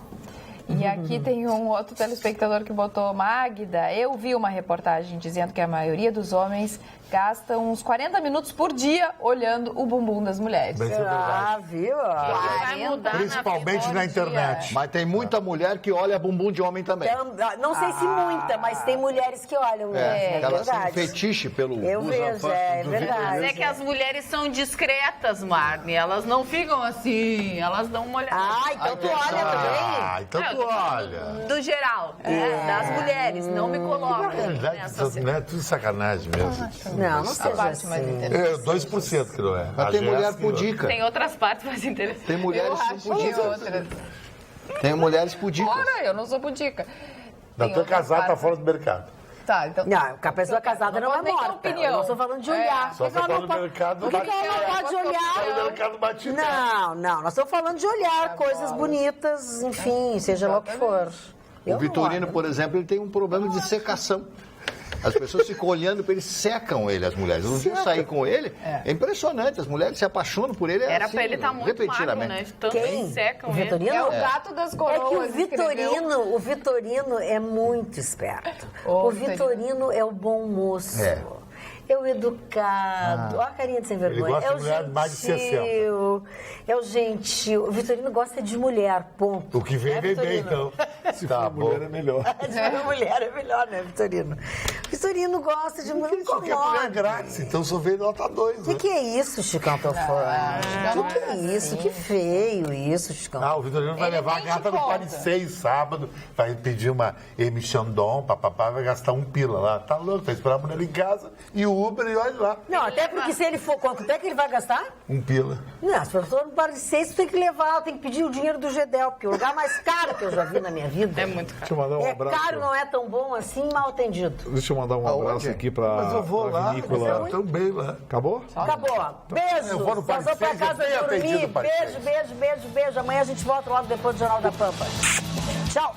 E aqui tem um outro telespectador que botou: Magda, eu vi uma reportagem dizendo que a maioria dos homens gastam uns 40 minutos por dia olhando o bumbum das mulheres. Mas isso é verdade. Viu? Vai mudar Principalmente na internet. Mas tem muita mulher que olha bumbum de homem também. Não sei se muita, mas tem mulheres que olham mesmo. É Elas têm um verdade. fetiche pelo Eu vejo, é Mas verdade. é que as mulheres são discretas, Marne. Elas não ficam assim, elas dão uma olhada. Então tu olha também. Então tu olha. Do geral, das mulheres. Não me coloco Na realidade, nessa não é tudo sacanagem mesmo. Não seja parte mais assim. interessante. 2% que não é. Mas tem mulher pudica. Tem outras partes mais interessantes. Tem mulheres que são Eu acho que pudicas. outras. Tem mulheres pudicas. Ora, eu não sou pudica. Da Tem tua outras casada tá partes. fora do mercado. Tá, então. Não, a pessoa casada não Não é pode nem ter morta. opinião. Eu não estou falando de olhar. Só Por que você ela fala não no pode- mercado Por que ela não pode olhar? No mercado bate. Não, nós estamos falando de olhar coisas bonitas, enfim, seja lá o que for. Eu O Vitorino, não por exemplo, ele tem um problema de secação. As pessoas ficam olhando para ele, secam ele, as mulheres. Um dia eu saí com ele, é impressionante, as mulheres se apaixonam por ele. Era assim, pra ele estar muito magro, repetidamente. né? De tanto Quem? que secam O ele. Vitorino? É o gato das É coroas. que escreveu. o Vitorino é muito esperto. Ô, O Vitorino é o bom moço. É. É o educado. Olha a carinha de sem vergonha. gosta É de o mulher mais de 60. gentil. É o gentil. O Vitorino gosta de mulher, ponto. O que vem, vem bem, então. Se Tá for mulher, é melhor. De mulher é melhor, né, Vitorino? Vitorino gosta de mulher. Qualquer mulher grátis, então só vem nota 2. O que é isso, Chicão Tofã? O que é isso? Que feio isso, Chicão. Ah, o Vitorino vai Ele levar a nem gata te no conta. Paris sábado, vai pedir uma Emichandon, papapá, vai gastar um pila lá. Tá louco, vai esperar a mulher em casa e o Uber e olha lá. Não, até porque se ele for, quanto é que ele vai gastar? Um pila. Não, se for no Paris 6, tu tem que levar, tem que pedir o dinheiro do Gedel, porque é o lugar mais caro que eu já vi na minha vida. É muito caro. Deixa eu mandar um É abraço. caro, não é tão bom assim, mal atendido. Deixa eu mandar um Aonde? abraço aqui pra, Mas eu vou pra lá, vinícola. eu também lá. Acabou? Acabou. Beijo. Eu vou no Paris Nós vamos pra 6, casa eu tenho dormir. atendido o Paris Beijo, 6. beijo, beijo, beijo. Amanhã a gente volta logo depois do Jornal da Pampa. Tchau.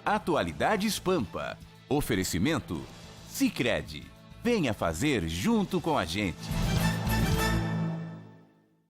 Atualidades Pampa. Oferecimento Sicredi. Venha fazer junto com a gente.